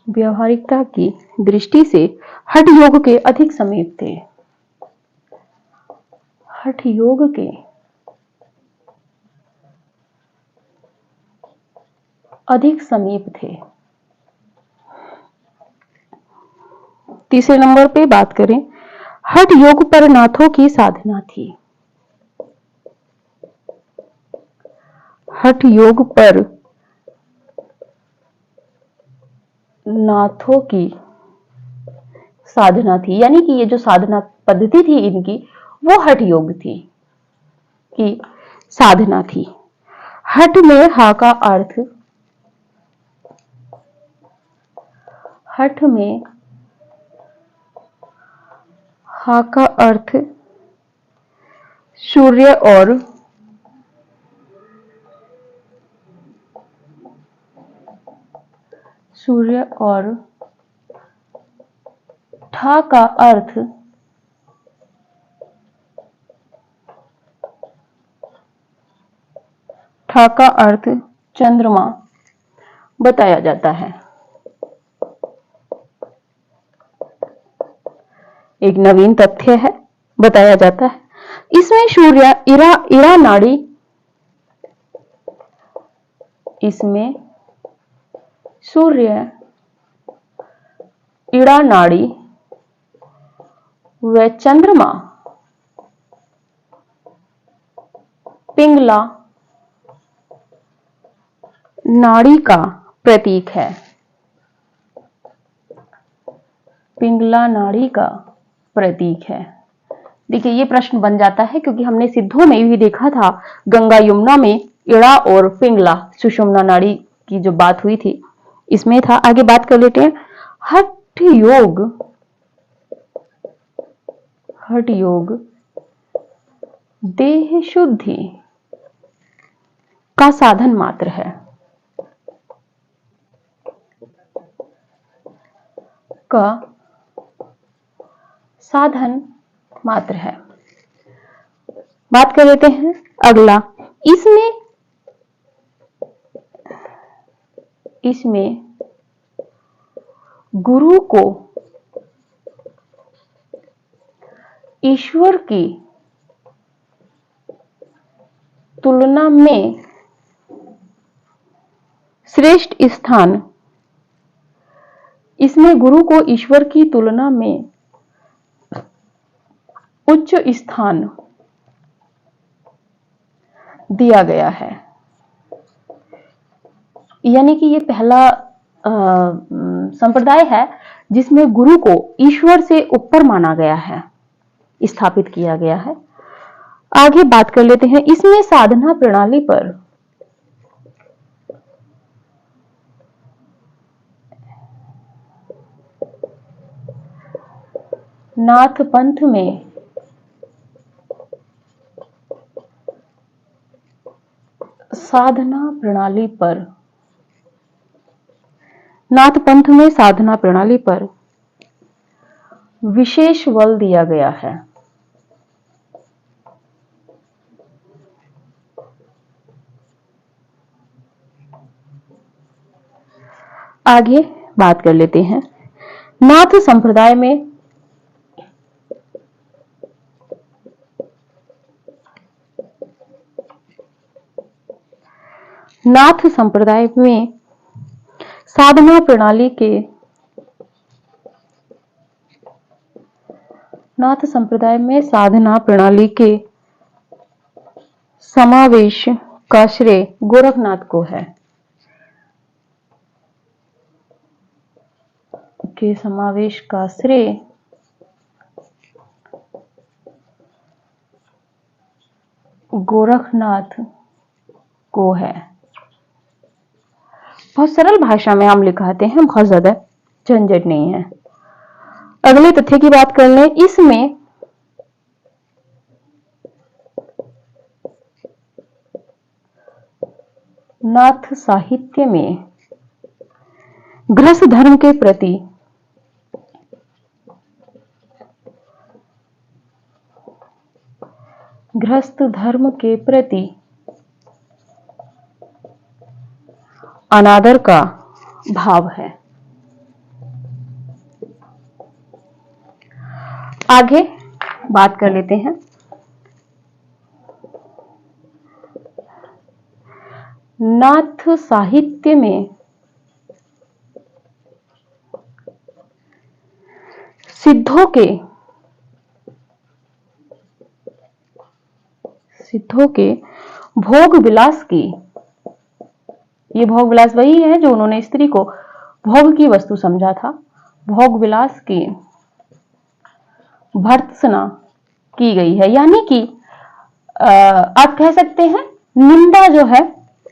व्यवहारिकता की दृष्टि से हठ योग के अधिक समीप थे। हठ योग के अधिक समीप थे। तीसरे नंबर पे बात करें, हठ योग पर नाथों की साधना थी। हठ योग पर नाथों की साधना थी, यानी कि ये जो साधना पद्धति थी इनकी वो हठ योग थी की साधना थी। हठ में हा का अर्थ, हठ में हा का अर्थ सूर्य और ठा का अर्थ चंद्रमा बताया जाता है। एक नवीन तथ्य है, बताया जाता है। इसमें सूर्य इड़ा नाड़ी, इसमें सूर्य इड़ा नाड़ी व चंद्रमा पिंगला नाड़ी का प्रतीक है। पिंगला नाड़ी का प्रतीक है। देखिए ये प्रश्न बन जाता है क्योंकि हमने सिद्धों में भी देखा था, गंगा यमुना में इड़ा और पिंगला सुषुम्ना नाड़ी की जो बात हुई थी इसमें था। आगे बात कर लेते हैं। हठ योग देह शुद्धि का साधन मात्र है। का साधन मात्र है। बात कर लेते हैं अगला, इसमें इसमें गुरु को ईश्वर की तुलना में श्रेष्ठ स्थान, इसमें गुरु को ईश्वर की तुलना में उच्च स्थान दिया गया है। यानी कि ये पहला संप्रदाय है जिसमें गुरु को ईश्वर से ऊपर माना गया है, स्थापित किया गया है। आगे बात कर लेते हैं, इसमें साधना प्रणाली पर नाथ पंथ में साधना प्रणाली पर नाथ पंथ में साधना प्रणाली पर विशेष बल दिया गया है। आगे बात कर लेते हैं, नाथ संप्रदाय में साधना प्रणाली के समावेश का श्रेय गोरखनाथ को है। के समावेश का श्रेय गोरखनाथ को है। बहुत सरल भाषा में हम लिखाते हैं, बहुत ज्यादा झंझट नहीं है। अगले तथ्य की बात कर लें, इसमें नाथ साहित्य में गृहस्थ धर्म के प्रति अनादर का भाव है। आगे बात कर लेते हैं, नाथ साहित्य में सिद्धों के भोग विलास की, ये भोग विलास वही है जो उन्होंने स्त्री को भोग की वस्तु समझा था, भोग विलास की भर्त्सना की गई है। यानी कि आप कह सकते हैं निंदा जो है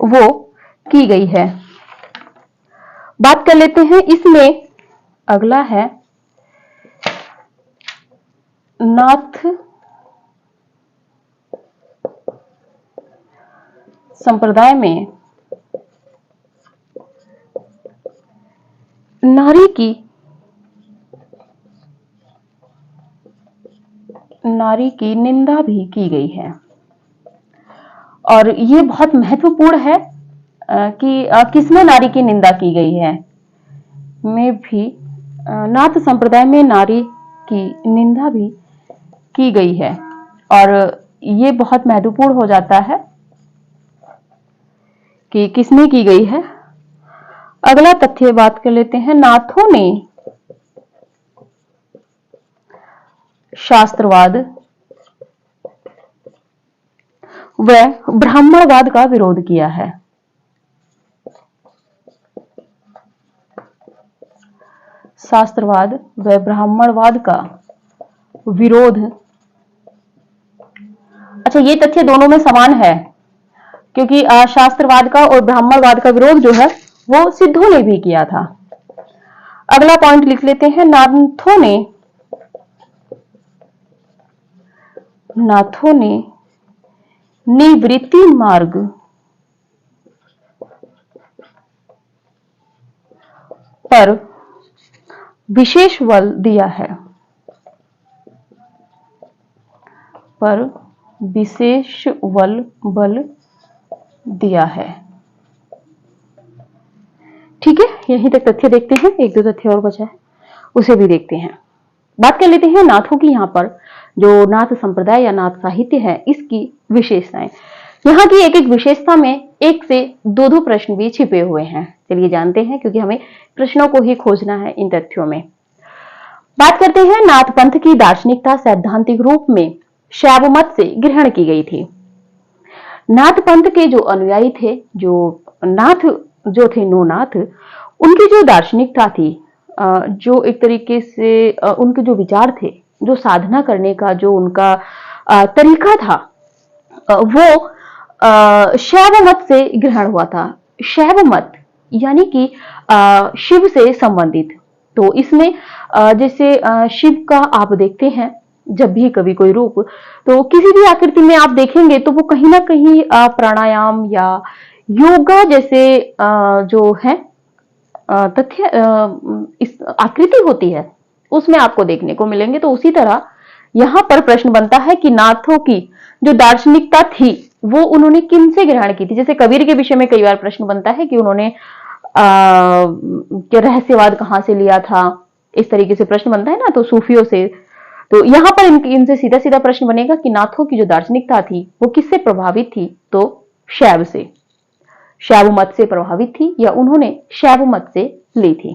वो की गई है। बात कर लेते हैं, इसमें अगला है नाथ संप्रदाय में नारी की निंदा भी की गई है। और ये बहुत महत्वपूर्ण है कि किसमें नारी की निंदा की गई है। में भी नाथ संप्रदाय में नारी की निंदा भी की गई है, और ये बहुत महत्वपूर्ण हो जाता है कि किसमें की गई है। अगला तथ्य बात कर लेते हैं, नाथों ने शास्त्रवाद व ब्राह्मणवाद का विरोध किया है। शास्त्रवाद व ब्राह्मणवाद का विरोध, अच्छा ये तथ्य दोनों में समान है, क्योंकि शास्त्रवाद का और ब्राह्मणवाद का विरोध जो है वो सिद्धों ने भी किया था। अगला पॉइंट लिख लेते हैं, नाथों ने निवृत्ति मार्ग पर विशेष बल दिया है। ठीक है, यहीं तक तथ्य देखते हैं, एक दो तथ्य और बचा है उसे भी देखते हैं। बात कर लेते हैं नाथों की। यहाँ पर जो नाथ संप्रदाय या नाथ साहित्य है इसकी विशेषताएं। यहाँ की एक एक विशेषता में एक से दो दो प्रश्न भी छिपे हुए हैं। चलिए जानते हैं, क्योंकि हमें प्रश्नों को ही खोजना है इन तथ्यों में। बात करते हैं नाथ पंथ की दार्शनिकता सैद्धांतिक रूप में शैव मत से ग्रहण की गई थी। नाथ पंथ के जो अनुयायी थे, जो नाथ जो थे नो नाथ, उनकी जो दार्शनिकता थी, जो एक तरीके से उनके जो विचार थे, जो साधना करने का जो उनका तरीका था, वो शैव मत से ग्रहण हुआ था। शैव मत यानी कि शिव से संबंधित। तो इसमें जैसे शिव का आप देखते हैं जब भी कभी कोई रूप, तो किसी भी आकृति में आप देखेंगे तो वो कहीं ना कहीं प्राणायाम या योगा जैसे जो है तथ्य इस आकृति होती है उसमें आपको देखने को मिलेंगे। तो उसी तरह यहां पर प्रश्न बनता है कि नाथों की जो दार्शनिकता थी वो उन्होंने किन से ग्रहण की थी। जैसे कबीर के विषय में कई बार प्रश्न बनता है कि उन्होंने क्या रहस्यवाद कहां से लिया था, इस तरीके से प्रश्न बनता है ना, तो सूफियों से। तो यहां पर इनसे सीधा सीधा प्रश्न बनेगा कि नाथों की जो दार्शनिकता थी वो किससे प्रभावित थी, तो शैव से, शैव मत से प्रभावित थी या उन्होंने शैव मत से ली थी।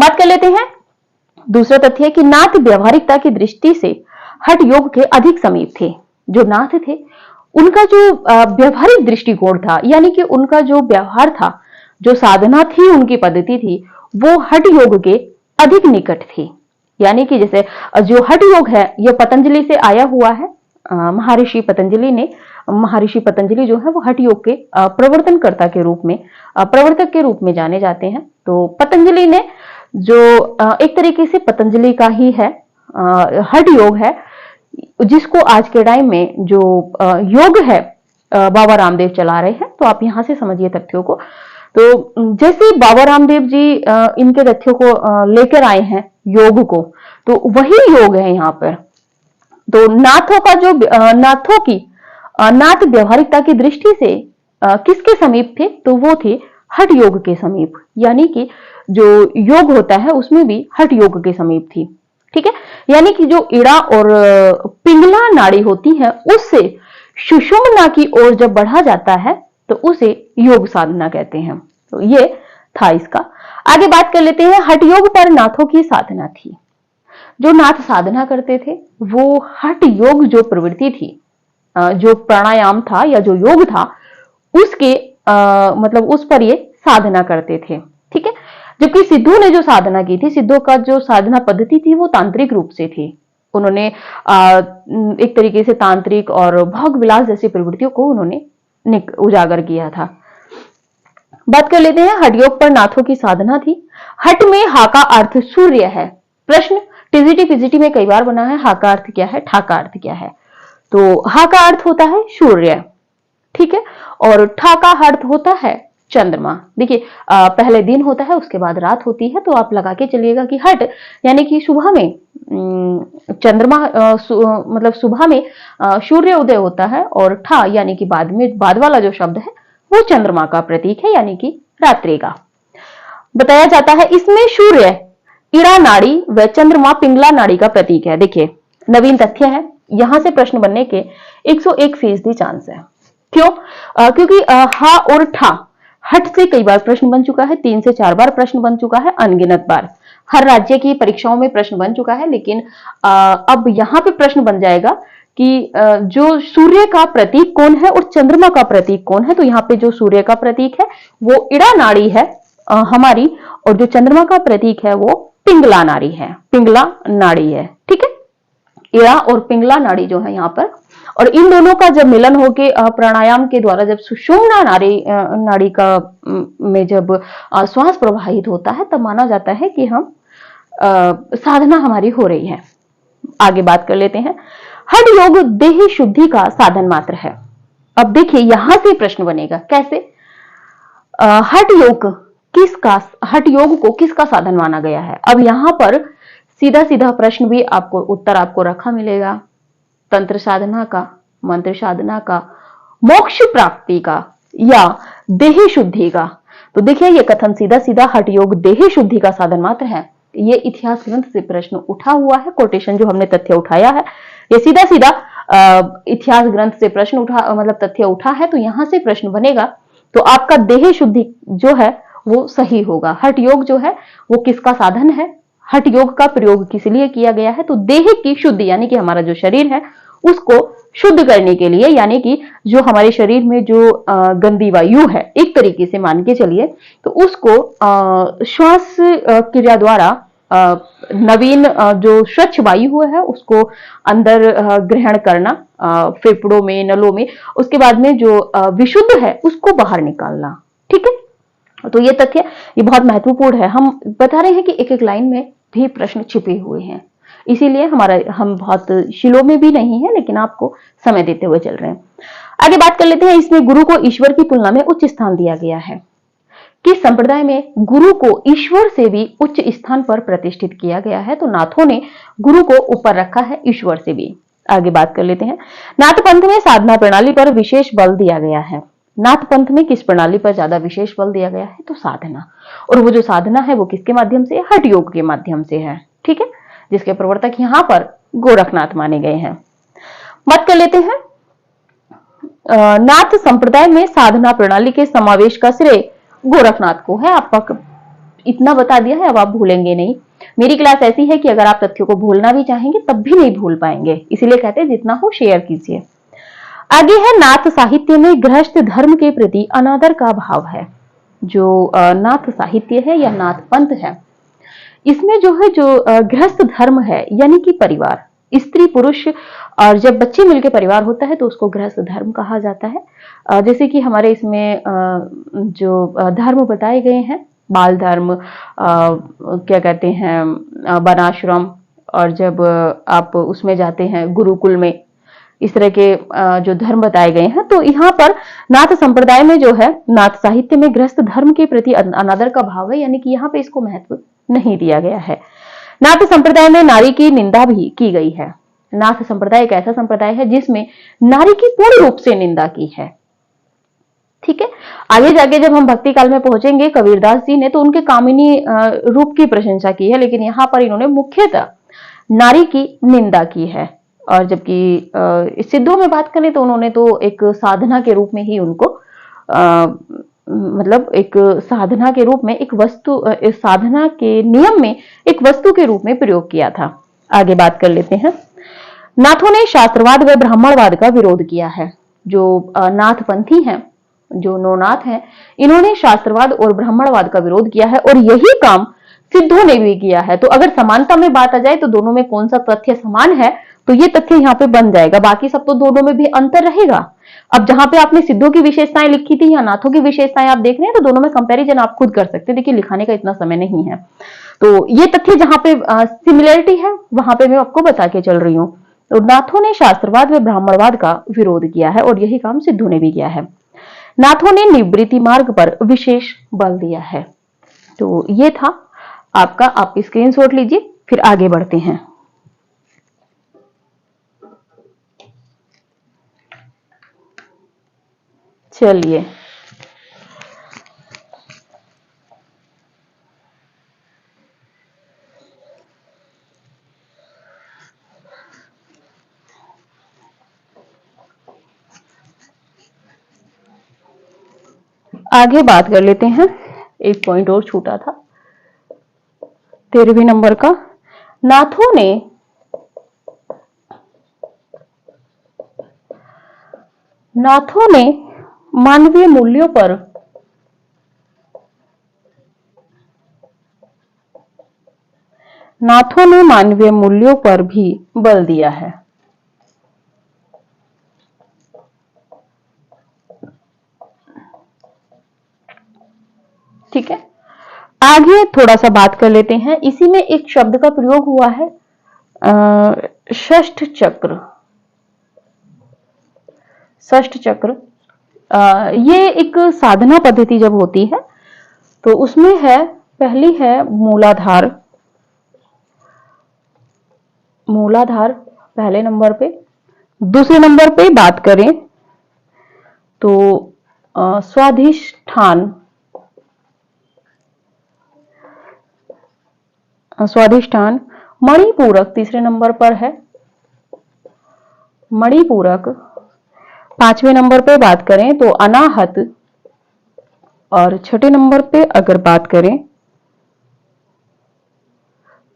बात कर लेते हैं दूसरा तथ्य कि नाथ व्यवहारिकता की दृष्टि से हठ योग के अधिक समीप थे। जो नाथ थे उनका जो व्यवहारिक दृष्टिकोण था, यानी कि उनका जो व्यवहार था, जो साधना थी, उनकी पद्धति थी, वो हठ योग के अधिक निकट थी। यानी कि जैसे जो हठ योग है यह पतंजलि से आया हुआ है। महर्षि पतंजलि ने, महर्षि पतंजलि जो है वो हठ योग के प्रवर्तनकर्ता के रूप में, प्रवर्तक के रूप में जाने जाते हैं। तो पतंजलि ने जो एक तरीके से पतंजलि का ही है हठ योग है, जिसको आज के टाइम में जो योग है बाबा रामदेव चला रहे हैं। तो आप यहां से समझिए तथ्यों को। तो जैसे बाबा रामदेव जी इनके तथ्यों को लेकर आए हैं योग को, तो वही योग है यहाँ पर। तो नाथों का जो नाथों की नाथ व्यवहारिकता की दृष्टि से किसके समीप थे, तो वो थे हठ योग के समीप। यानी कि जो योग होता है उसमें भी हठ योग के समीप थी। ठीक है, यानी कि जो इड़ा और पिंगला नाड़ी होती है उससे सुषुम्ना की ओर जब बढ़ा जाता है तो उसे योग साधना कहते हैं। तो ये था इसका। आगे बात कर लेते हैं, हठ योग पर नाथों की साधना थी। जो नाथ साधना करते थे वो हठ योग जो प्रवृत्ति थी, जो प्राणायाम था या जो योग था, उसके मतलब उस पर ये साधना करते थे। ठीक है, जबकि सिद्धों ने जो साधना की थी, सिद्धों का जो साधना पद्धति थी वो तांत्रिक रूप से थी। उन्होंने एक तरीके से तांत्रिक और भोग विलास जैसी प्रवृत्तियों को उन्होंने उजागर किया था। बात कर लेते हैं हठ योग पर नाथों की साधना थी। हठ में हा का अर्थ सूर्य है। प्रश्न टीजीटी पीजीटी में कई बार बना है, हा का अर्थ क्या है, ठा का अर्थ क्या है। तो हा का अर्थ होता है सूर्य, ठीक है, और ठा का अर्थ होता है चंद्रमा। देखिए पहले दिन होता है उसके बाद रात होती है, तो आप लगा के चलिएगा कि हट यानी कि सुबह में चंद्रमा मतलब सुबह में सूर्य उदय होता है, और ठा यानी कि बाद में, बाद वाला जो शब्द है वो चंद्रमा का प्रतीक है, यानी कि रात्रि का बताया जाता है। इसमें सूर्य इड़ा नाड़ी व चंद्रमा पिंगला नाड़ी का प्रतीक है। देखिए नवीन तथ्य है, यहां से प्रश्न बनने के 101% चांस है। क्यों? क्योंकि हा और ठा हट से कई बार प्रश्न बन चुका है, 3 से 4 बार प्रश्न बन चुका है, अनगिनत बार हर राज्य की परीक्षाओं में प्रश्न बन चुका है। लेकिन अब यहां पे प्रश्न बन जाएगा कि जो सूर्य का प्रतीक कौन है और चंद्रमा का प्रतीक कौन है। तो यहाँ पे जो सूर्य का प्रतीक है वो इड़ा नाड़ी है हमारी, और जो चंद्रमा का प्रतीक है वो पिंगला नाड़ी है, पिंगला नाड़ी है। ठीक है, इड़ा और पिंगला नाड़ी जो है यहाँ पर, और इन दोनों का जब मिलन होके प्राणायाम के द्वारा जब सुषुम्ना नाड़ी का में जब श्वास प्रवाहित होता है, तब माना जाता है कि हम साधना हमारी हो रही है। आगे बात कर लेते हैं, हठ योग देह शुद्धि का साधन मात्र है। अब देखिए यहां से प्रश्न बनेगा कैसे, हठ योग को किसका साधन माना गया है। अब यहां पर सीधा सीधा प्रश्न भी आपको उत्तर आपको रखा मिलेगा, तंत्र साधना का, मंत्र साधना का, मोक्ष प्राप्ति का, या देह शुद्धि का। तो देखिए ये कथन सीधा सीधा हठ योग देह शुद्धि का साधन मात्र है। ये इतिहास ग्रंथ से प्रश्न उठा हुआ है, कोटेशन जो हमने तथ्य उठाया है ये सीधा सीधा इतिहास ग्रंथ से प्रश्न उठा, मतलब तथ्य उठा है, तो यहां से प्रश्न बनेगा तो आपका देह शुद्धि जो है वो सही होगा। हठ योग जो है वो किसका साधन है, हठ योग का प्रयोग किस लिए किया गया है, तो देह की शुद्धि यानी कि हमारा जो शरीर है उसको शुद्ध करने के लिए, यानी कि जो हमारे शरीर में जो गंदी वायु है एक तरीके से मान के चलिए, तो उसको श्वास क्रिया द्वारा नवीन जो स्वच्छ वायु है उसको अंदर ग्रहण करना फेफड़ों में, नलों में, उसके बाद में जो विशुद्ध है उसको बाहर निकालना। ठीक है, तो ये तथ्य ये बहुत महत्वपूर्ण है। हम बता रहे हैं कि एक एक लाइन में भी प्रश्न छिपे हुए हैं, इसीलिए हम बहुत शिलो में भी नहीं है, लेकिन आपको समय देते हुए चल रहे हैं। आगे बात कर लेते हैं, इसमें गुरु को ईश्वर की तुलना में उच्च स्थान दिया गया है। किस संप्रदाय में गुरु को ईश्वर से भी उच्च स्थान पर प्रतिष्ठित किया गया है, तो नाथों ने गुरु को ऊपर रखा है ईश्वर से भी। आगे बात कर लेते हैं, नाथ पंथ में साधना प्रणाली पर विशेष बल दिया गया है। नाथ पंथ में किस प्रणाली पर ज्यादा विशेष बल दिया गया है, तो साधना। और वो जो साधना है वो किसके माध्यम से, हठ योग के माध्यम से है। ठीक है, जिसके प्रवर्तक यहां पर गोरखनाथ माने गए हैं। बात कर लेते हैं, नाथ संप्रदाय में साधना प्रणाली के समावेश का श्रेय गोरखनाथ को है। आपका इतना बता दिया है, अब आप भूलेंगे नहीं। मेरी क्लास ऐसी है कि अगर आप तथ्यों को भूलना भी चाहेंगे तब भी नहीं भूल पाएंगे, इसीलिए कहते हैं जितना हो शेयर कीजिए। आगे है, नाथ साहित्य में गृहस्थ धर्म के प्रति अनादर का भाव है। जो नाथ साहित्य है या नाथ पंथ है, इसमें जो है जो गृहस्थ धर्म है यानी कि परिवार, स्त्री पुरुष और जब बच्चे मिलकर परिवार होता है तो उसको गृहस्थ धर्म कहा जाता है। जैसे कि हमारे इसमें जो धर्म बताए गए हैं, बाल धर्म, क्या कहते हैं, वनाश्रम, और जब आप उसमें जाते हैं गुरुकुल में, इस तरह के जो धर्म बताए गए हैं, तो यहाँ पर नाथ संप्रदाय में जो है, नाथ साहित्य में गृहस्थ धर्म के प्रति अनादर का भाव है, यानी कि यहाँ पे इसको महत्व नहीं दिया गया है। नाथ संप्रदाय में नारी की निंदा भी की गई है। नाथ संप्रदाय एक ऐसा संप्रदाय है जिसमें नारी की पूर्ण रूप से निंदा की है। ठीक है, आगे जाके जब हम भक्ति काल में पहुंचेंगे, कबीरदास जी ने तो उनके कामिनी रूप की प्रशंसा की है, लेकिन यहाँ पर इन्होंने मुख्यतः नारी की निंदा की है। और जबकि सिद्धों में बात करें तो उन्होंने तो एक साधना के रूप में ही उनको मतलब एक साधना के रूप में एक वस्तु, इस साधना के नियम में एक वस्तु के रूप में प्रयोग किया था। आगे बात कर लेते हैं, नाथों ने शास्त्रवाद व ब्राह्मणवाद का विरोध किया है। जो नाथपंथी हैं, जो नौनाथ हैं, इन्होंने शास्त्रवाद और ब्राह्मणवाद का विरोध किया है, और यही काम सिद्धों ने भी किया है। तो अगर समानता में बात आ जाए तो दोनों में कौन सा तथ्य समान है, तो ये तथ्य यहाँ पे बन जाएगा, बाकी सब तो दोनों में भी अंतर रहेगा। अब जहां पे आपने सिद्धों की विशेषताएं लिखी थी या नाथों की विशेषताएं आप देख रहे हैं, तो दोनों में कंपैरिजन आप खुद कर सकते हैं। देखिए लिखाने का इतना समय नहीं है, तो ये तथ्य जहां पे सिमिलरिटी है वहां पे मैं आपको बता के चल रही हूँ। तो नाथों ने शास्त्रवाद व ब्राह्मणवाद का विरोध किया है, और यही काम सिद्धों ने भी किया है। नाथों ने निवृत्ति मार्ग पर विशेष बल दिया है। तो ये था आपका, आप स्क्रीनशॉट लीजिए, फिर आगे बढ़ते हैं। चलिए, आगे बात कर लेते हैं। एक पॉइंट और छूटा था 13वें नंबर का, नाथों ने मानवीय मूल्यों पर भी बल दिया है। ठीक है, आगे थोड़ा सा बात कर लेते हैं। इसी में एक शब्द का प्रयोग हुआ है, षष्ठ चक्र। षष्ठ चक्र ये एक साधना पद्धति जब होती है तो उसमें है, पहली है मूलाधार, पहले नंबर पे। दूसरे नंबर पे बात करें तो स्वाधिष्ठान, स्वादिष्ठान। मणिपूरक तीसरे नंबर पर है, मणिपूरक। पांचवें नंबर पे बात करें तो अनाहत, और छठे नंबर पे अगर बात करें,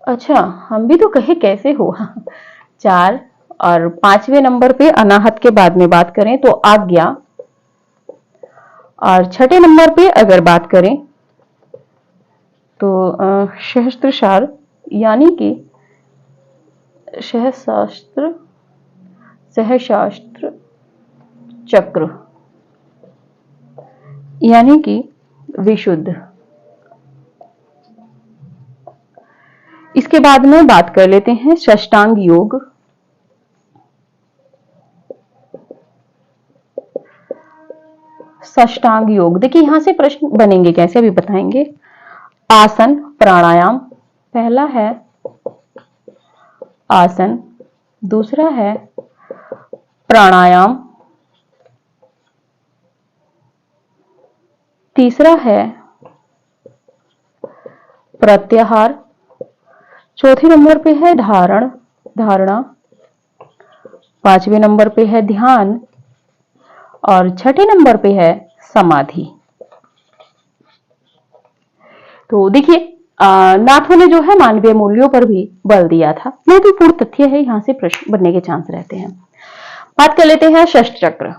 अच्छा हम भी तो कहे कैसे हो, चार। और पांचवें नंबर पे अनाहत के बाद में बात करें तो आज्ञा, और छठे नंबर पे अगर बात करें तो सहस्त्रशार, यानी कि सहस्त्र, सहस्त्र चक्र, यानी कि विशुद्ध। इसके बाद में बात कर लेते हैं षष्टांग योग। षष्टांग योग देखिए यहां से प्रश्न बनेंगे कैसे अभी बताएंगे। आसन प्राणायाम, पहला है आसन, दूसरा है प्राणायाम, तीसरा है प्रत्याहार, चौथे नंबर पे है धारणा, पांचवें नंबर पे है ध्यान, और छठे नंबर पे है समाधि। तो देखिए नाथों ने जो है मानवीय मूल्यों पर भी बल दिया था। महत्वपूर्ण तथ्य है, यहां से प्रश्न बनने के चांस रहते हैं। बात कर लेते हैं षष्ठ चक्र।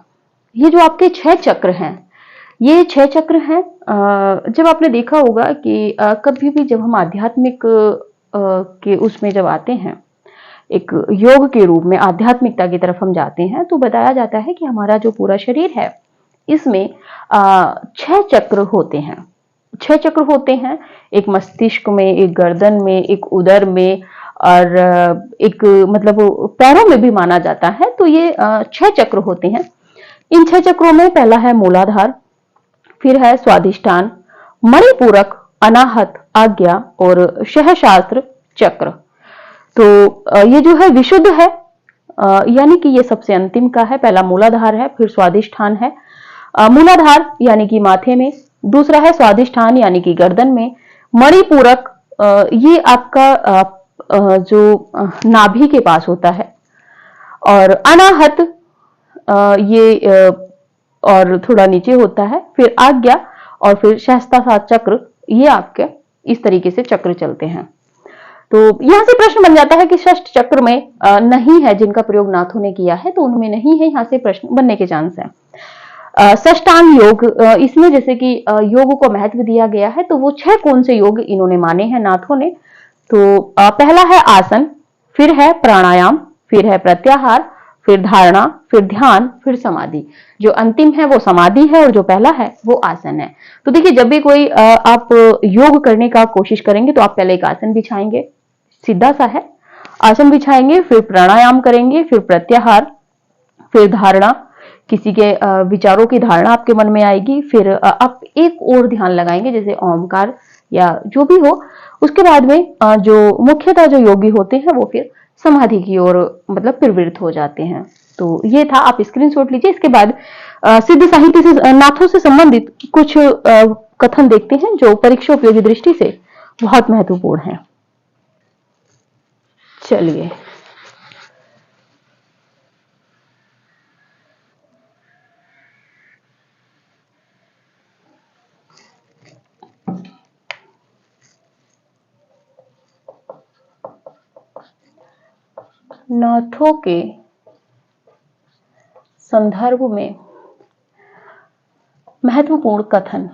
ये जो आपके 6 चक्र हैं, ये 6 चक्र हैं। जब आपने देखा होगा कि कभी भी जब हम आध्यात्मिक के उसमें जब आते हैं, एक योग के रूप में आध्यात्मिकता की तरफ हम जाते हैं, तो बताया जाता है कि हमारा जो पूरा शरीर है इसमें 6 चक्र होते हैं। 6 चक्र होते हैं, एक मस्तिष्क में, एक गर्दन में, एक उदर में, और एक मतलब पैरों में भी माना जाता है। तो ये 6 चक्र होते हैं। इन 6 चक्रों में पहला है मूलाधार, फिर है स्वादिष्ठान, मणिपूरक, अनाहत, आज्ञा और सहस्त्र चक्र। तो ये जो है विशुद्ध है, यानी कि ये सबसे अंतिम का है। पहला मूलाधार है, फिर स्वादिष्ठान है। मूलाधार यानी कि माथे में, दूसरा है स्वादिष्ठान यानी कि गर्दन में, मणिपूरक ये आपका जो नाभि के पास होता है, और अनाहत ये और थोड़ा नीचे होता है, फिर आज्ञा और फिर सहस्त्रार चक्र, ये आपके इस तरीके से चक्र चलते हैं। तो यहां से प्रश्न बन जाता है कि षष्ठ चक्र में नहीं है, जिनका प्रयोग नाथों ने किया है तो उनमें नहीं है, यहां से प्रश्न बनने के चांस है। षष्टांग योग, इसमें जैसे कि योग को महत्व दिया गया है, तो वो 6 कौन से योग इन्होंने माने हैं नाथों ने। तो पहला है आसन, फिर है प्राणायाम, फिर है प्रत्याहार, फिर धारणा, फिर ध्यान, फिर समाधि। जो अंतिम है वो समाधि है, और जो पहला है वो आसन है। तो देखिए जब भी कोई आप योग करने का कोशिश करेंगे तो आप पहले एक आसन बिछाएंगे, सीधा सा है, आसन बिछाएंगे, फिर प्राणायाम करेंगे, फिर प्रत्याहार, फिर धारणा, किसी के विचारों की धारणा आपके मन में आएगी, फिर आप एक और ध्यान लगाएंगे जैसे ओमकार या जो भी हो। उसके बाद में जो मुख्यतः जो योगी होते हैं वो फिर समाधि की ओर मतलब प्रवृत्त हो जाते हैं। तो ये था, आप स्क्रीनशॉट लीजिए। इसके बाद सिद्ध साहित्य से नाथों से संबंधित कुछ कथन देखते हैं जो परीक्षा उपयोगी दृष्टि से बहुत महत्वपूर्ण है। चलिए, नाथों के संदर्भ में महत्वपूर्ण कथन।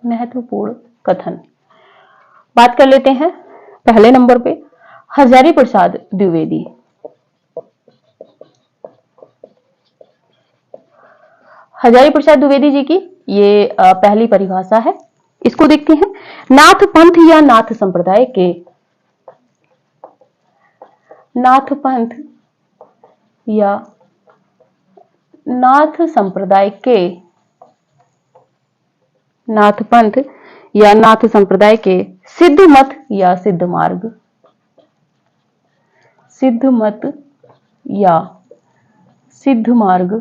महत्वपूर्ण कथन बात कर लेते हैं। पहले नंबर पे हजारी प्रसाद द्विवेदी। हजारी प्रसाद द्विवेदी जी की ये पहली परिभाषा है, इसको देखते हैं। नाथ पंथ या नाथ संप्रदाय के, नाथ पंथ या नाथ संप्रदाय के, नाथ पंथ या नाथ संप्रदाय के सिद्ध मत या सिद्ध मार्ग, सिद्ध मत या सिद्ध मार्ग,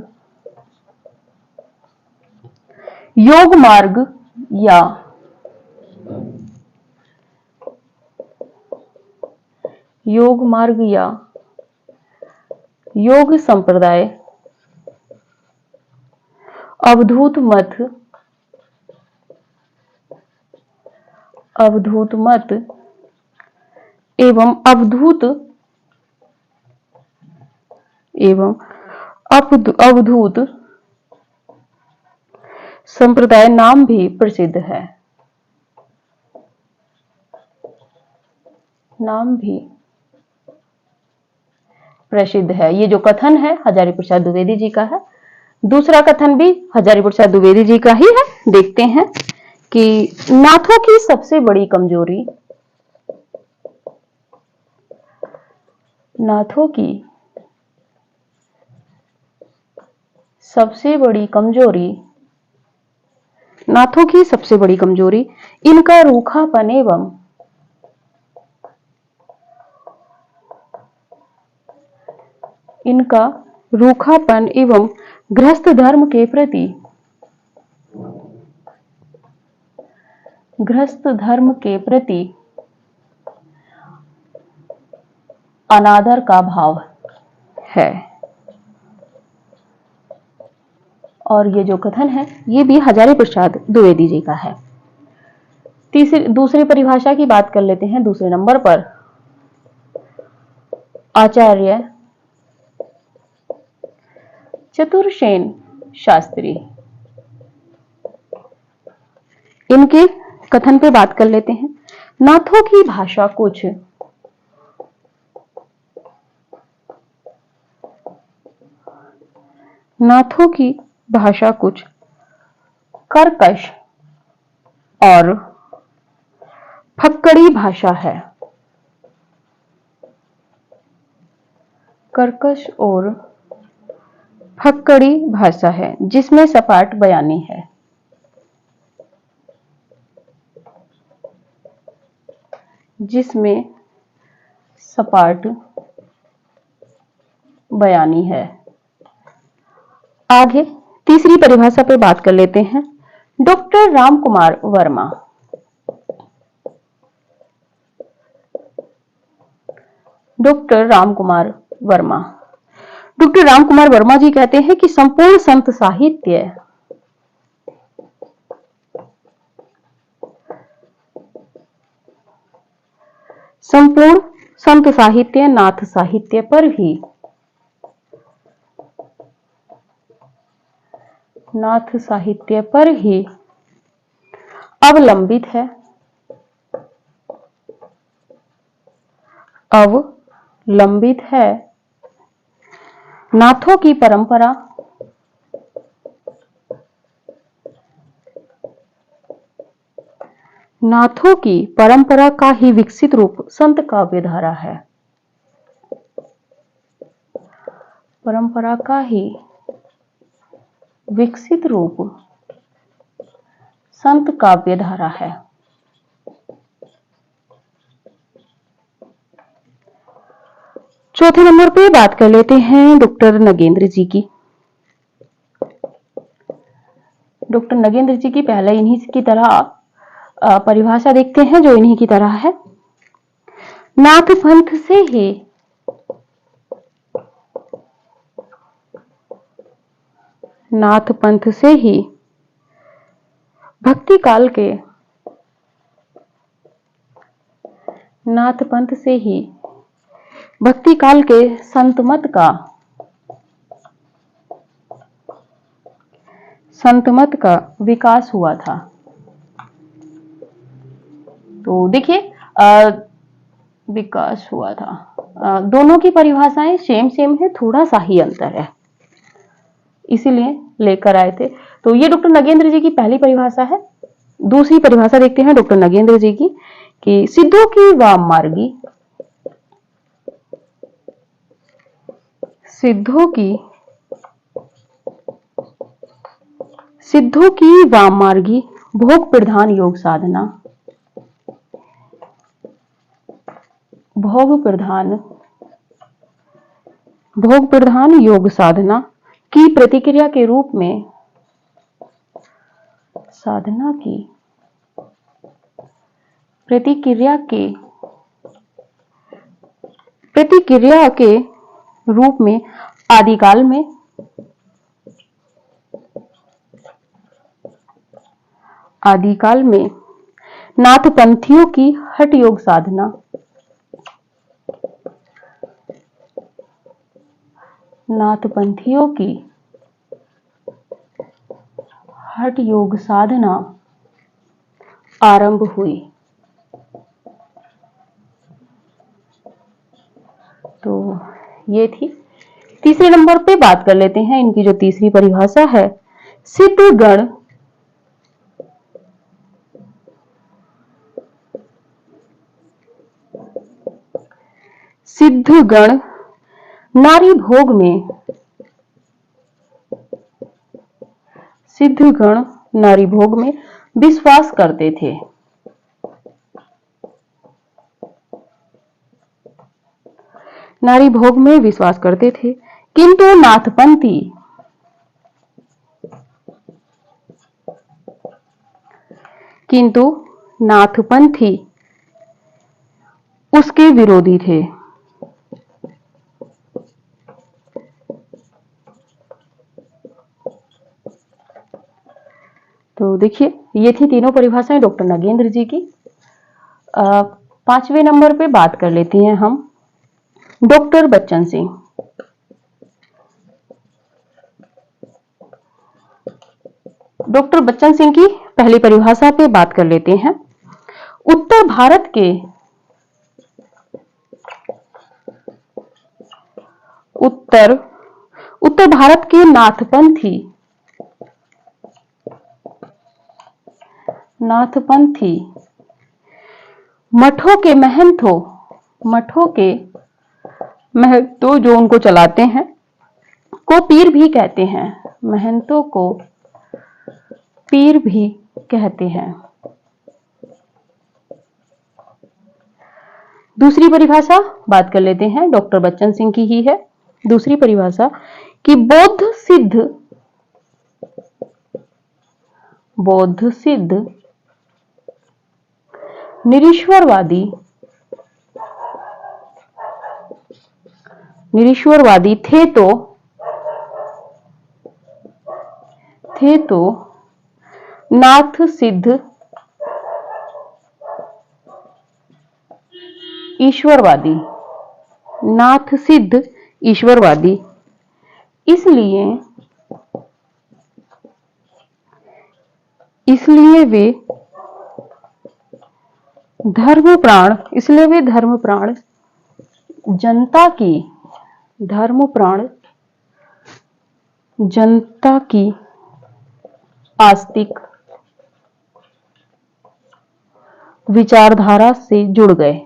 योग मार्ग या योग मार्ग या योग संप्रदाय, अवधूत मत, अवधूत मत एवं अवधूत संप्रदाय नाम भी प्रसिद्ध है, नाम भी प्रसिद्ध है। ये जो कथन है हजारी प्रसाद द्विवेदी जी का है। दूसरा कथन भी हजारी प्रसाद द्विवेदी जी का ही है। देखते हैं कि नाथों की सबसे बड़ी कमजोरी, नाथों की सबसे बड़ी कमजोरी, नाथों की सबसे बड़ी कमजोरी इनका रूखापन एवं इनका रूखापन एवं गृहस्थ धर्म के प्रति, गृहस्थ धर्म के प्रति अनादर का भाव है। और ये जो कथन है ये भी हजारी प्रसाद द्विवेदी जी का है। दूसरी परिभाषा की बात कर लेते हैं। दूसरे नंबर पर आचार्य चतुरसेन शास्त्री, इनके कथन पे बात कर लेते हैं। नाथों की भाषा कुछ नाथों की भाषा कुछ कर्कश और फक्कड़ी भाषा है, कर्कश और फक्कड़ी भाषा है जिसमें सपाट बयानी है, जिसमें सपाट बयानी है। आगे तीसरी परिभाषा पे बात कर लेते हैं। Doctor Ramkumar Verma, doctor Ramkumar Verma, doctor Ramkumar Verma ji कहते हैं कि संपूर्ण संत साहित्य नाथ साहित्य पर ही, नाथ साहित्य पर ही अवलंबित है, अवलंबित है। नाथों की परंपरा नाथों की परंपरा का ही विकसित रूप संत काव्यधारा है, परंपरा का ही विकसित रूप संत काव्यधारा है। चौथे नंबर पे बात कर लेते हैं डॉक्टर नगेंद्र जी की। डॉक्टर नगेंद्र जी की पहले इन्हीं की तरह परिभाषा देखते हैं जो इन्हीं की तरह है। नाथ पंथ से ही नाथ पंथ से ही भक्ति काल के नाथ पंथ से ही भक्ति काल के संतमत का विकास हुआ था। तो देखिए विकास हुआ था, दोनों की परिभाषाएं सेम है, थोड़ा सा ही अंतर है, इसीलिए लेकर आए थे। तो ये डॉक्टर नगेंद्र जी की पहली परिभाषा है। दूसरी परिभाषा देखते हैं डॉक्टर नगेंद्र जी की कि सिद्धों की वाम मार्गी, सिद्धों की वाम मार्गी भोग प्रधान योग साधना, भोग प्रधान योग साधना की प्रतिक्रिया के रूप में साधना की प्रतिक्रिया के रूप में आदिकाल में नाथपंथियों की हठ योग साधना आरंभ हुई। तो ये थी। तीसरे नंबर पे बात कर लेते हैं इनकी जो तीसरी परिभाषा है, सिद्धगण नारी भोग में विश्वास करते थे। नारी भोग में विश्वास करते थे, किंतु नाथपंथी उसके विरोधी थे। तो देखिए, ये थी तीनों परिभाषाएं डॉक्टर नागेंद्र जी की। पांचवें नंबर पे बात कर लेते हैं हम डॉक्टर बच्चन सिंह। डॉक्टर बच्चन सिंह की पहली परिभाषा पे बात कर लेते हैं। उत्तर भारत के नाथपंथी मठों के महंतों जो उनको चलाते हैं को पीर भी कहते हैं। महंतों को पीर भी कहते हैं। दूसरी परिभाषा बात कर लेते हैं, डॉक्टर बच्चन सिंह की ही है। दूसरी परिभाषा कि बौद्ध सिद्ध निरीश्वरवादी थे तो नाथ सिद्ध ईश्वरवादी इसलिए वे धर्मप्राण जनता की आस्तिक विचारधारा से जुड़ गए।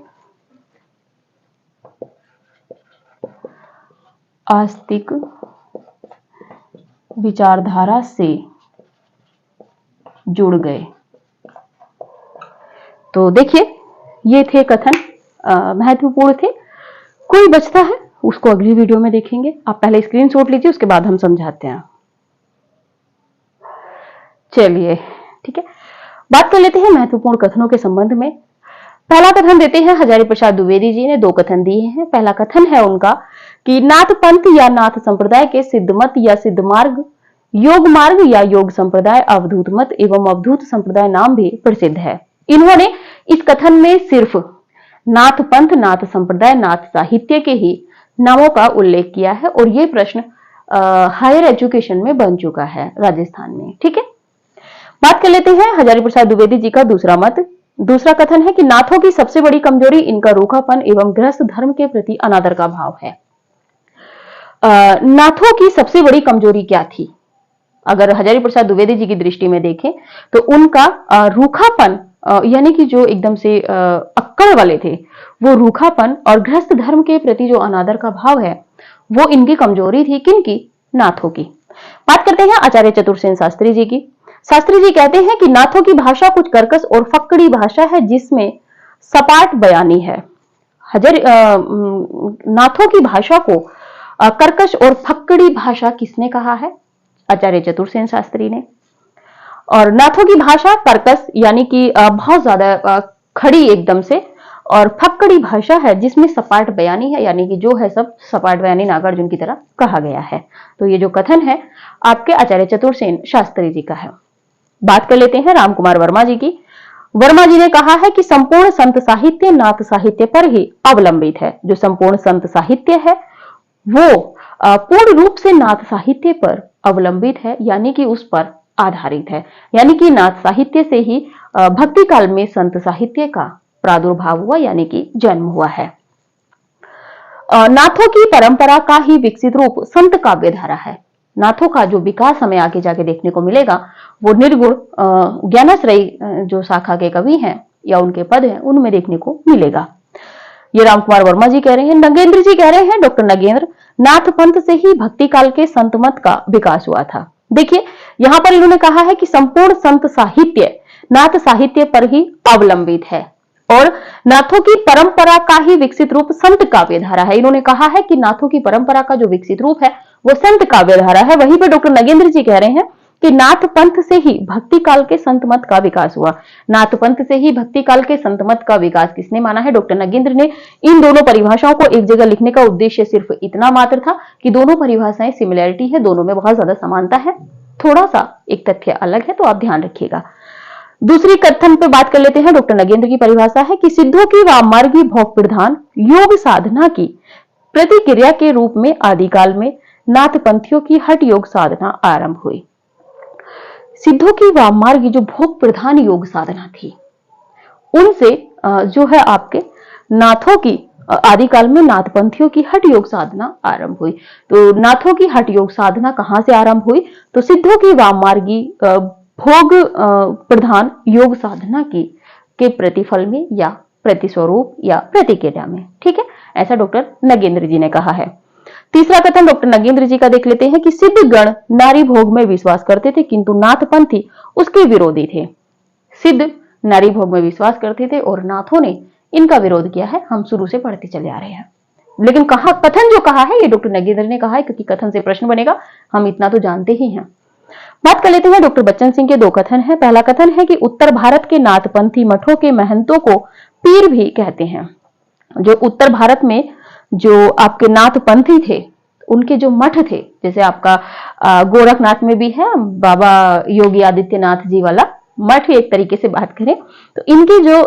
आस्तिक विचारधारा से जुड़ गए। तो देखिए, ये थे कथन, महत्वपूर्ण थे। कोई बचता है उसको अगली वीडियो में देखेंगे। आप पहले स्क्रीनशॉट लीजिए, उसके बाद हम समझाते हैं। चलिए, ठीक है, बात कर लेते हैं महत्वपूर्ण कथनों के संबंध में। पहला कथन देते हैं हजारी प्रसाद द्विवेदी जी ने। दो कथन दिए हैं। पहला कथन है उनका कि नाथ पंथ या नाथ संप्रदाय के सिद्ध मत या सिद्ध मार्ग, योग मार्ग या योग संप्रदाय, अवधूत मत एवं अवधूत संप्रदाय नाम भी प्रसिद्ध है। इन्होंने इस कथन में सिर्फ नाथ पंथ, नाथ संप्रदाय, नाथ साहित्य के ही नामों का उल्लेख किया है और ये प्रश्न हायर एजुकेशन में बन चुका है राजस्थान में। ठीक है, बात कर लेते हैं हजारी प्रसाद द्विवेदी जी का दूसरा मत। दूसरा कथन है कि नाथों की सबसे बड़ी कमजोरी इनका रूखापन एवं गृहस्थ धर्म के प्रति अनादर का भाव है। नाथों की सबसे बड़ी कमजोरी क्या थी? अगर हजारी प्रसाद द्विवेदी जी की दृष्टि में देखें तो उनका रूखापन, यानी कि जो एकदम से अक्कड़ वाले थे, वो रूखापन और गृहस्थ धर्म के प्रति जो अनादर का भाव है, वो इनकी कमजोरी थी। किनकी? नाथों की। बात करते हैं आचार्य चतुरसेन शास्त्री जी की। शास्त्री जी कहते हैं कि नाथों की भाषा कुछ कर्कश और फक्कड़ी भाषा है जिसमें सपाट बयानी है। नाथों की भाषा को कर्कश और फक्कड़ी भाषा किसने कहा है? आचार्य चतुरसेन शास्त्री ने। और नाथों की भाषा कर्कश यानी कि बहुत ज्यादा खड़ी एकदम से, और फक्कड़ी भाषा है जिसमें सपाट बयानी है, यानी कि जो है सब सपाट बयानी नागार्जुन की तरह कहा गया है। तो ये जो कथन है आपके आचार्य चतुर्सेन शास्त्री जी का है। बात कर लेते हैं रामकुमार वर्मा जी की। वर्मा जी ने कहा है कि संपूर्ण संत साहित्य नाथ साहित्य पर ही अवलंबित है। जो संपूर्ण संत साहित्य है वो पूर्ण रूप से नाथ साहित्य पर अवलंबित है, यानी कि उस पर आधारित है। यानी कि नाथ साहित्य से ही भक्ति काल में संत साहित्य का प्रादुर्भाव हुआ, यानी कि जन्म हुआ है। नाथों की परंपरा का ही विकसित रूप संत काव्य धारा है। नाथों का जो विकास हमें आगे जाके देखने को मिलेगा वो निर्गुण ज्ञानाश्रयी जो शाखा के कवि हैं या उनके पद हैं उनमें देखने को मिलेगा। ये रामकुमार वर्मा जी कह रहे हैं। नगेंद्र जी कह रहे हैं, डॉक्टर नगेंद्र, नाथ पंथ से ही भक्ति काल के संत मत का विकास हुआ था। देखिए यहां पर इन्होंने कहा है कि संपूर्ण संत साहित्य नाथ साहित्य पर ही अवलंबित है और नाथों की परंपरा का ही विकसित रूप संत काव्य धारा है। इन्होंने कहा है कि नाथों की परंपरा का जो विकसित रूप है वो संत काव्य धारा है। वहीं पे डॉक्टर नगेंद्र जी कह रहे हैं कि नाथ पंथ से ही भक्ति काल के संत मत का विकास हुआ। नाथ पंथ से ही भक्ति काल के संत मत का विकास किसने माना है? डॉक्टर नगेंद्र ने। इन दोनों परिभाषाओं को एक जगह लिखने का उद्देश्य सिर्फ इतना मात्र था कि दोनों परिभाषाएं सिमिलैरिटी है, दोनों में बहुत ज्यादा समानता है, थोड़ा सा एक तथ्य अलग है, तो आप ध्यान रखिएगा। दूसरी कथन पे बात कर लेते हैं। डॉक्टर नगेंद्र की परिभाषा है कि सिद्धों की वामार्गी भोग प्रधान योग साधना की प्रतिक्रिया के रूप में आदिकाल में नाथ पंथियों की हठ योग साधना आरंभ हुई। सिद्धों की वामार्गी जो भोग प्रधान योग साधना थी उनसे जो है आपके नाथों की आदिकाल में नाथ पंथियों की हठ योग साधना आरंभ हुई। तो नाथों की हठ योग साधना कहां से आरंभ हुई? तो सिद्धों की वामार्गी भोग प्रधान योग साधना की के प्रतिफल में या प्रतिस्वरूप या प्रतिक्रिया में। ठीक है, ऐसा डॉक्टर नगेंद्र जी ने कहा है। तीसरा कथन डॉक्टर नगेंद्र जी का देख लेते हैं कि सिद्ध गण नारी भोग में विश्वास करते थे किंतु नाथपंथी उसके विरोधी थे। सिद्ध नारी भोग में विश्वास करते थे और नाथों ने इनका विरोध किया है। हम शुरू से पढ़ते चले आ रहे हैं, लेकिन कहा कथन जो कहा है ये डॉक्टर नगेंद्र ने कहा है, क्योंकि कथन से प्रश्न बनेगा, हम इतना तो जानते ही हैं। बात कर लेते हैं डॉक्टर बच्चन सिंह के दो कथन हैं। पहला कथन है कि उत्तर भारत के नाथपंथी मठों के महंतों को पीर भी कहते हैं। जो उत्तर भारत में जो आपके नाथपंथी थे उनके जो मठ थे, जैसे आपका गोरखनाथ में भी है बाबा योगी आदित्यनाथ जी वाला मठ, एक तरीके से बात करें तो इनके जो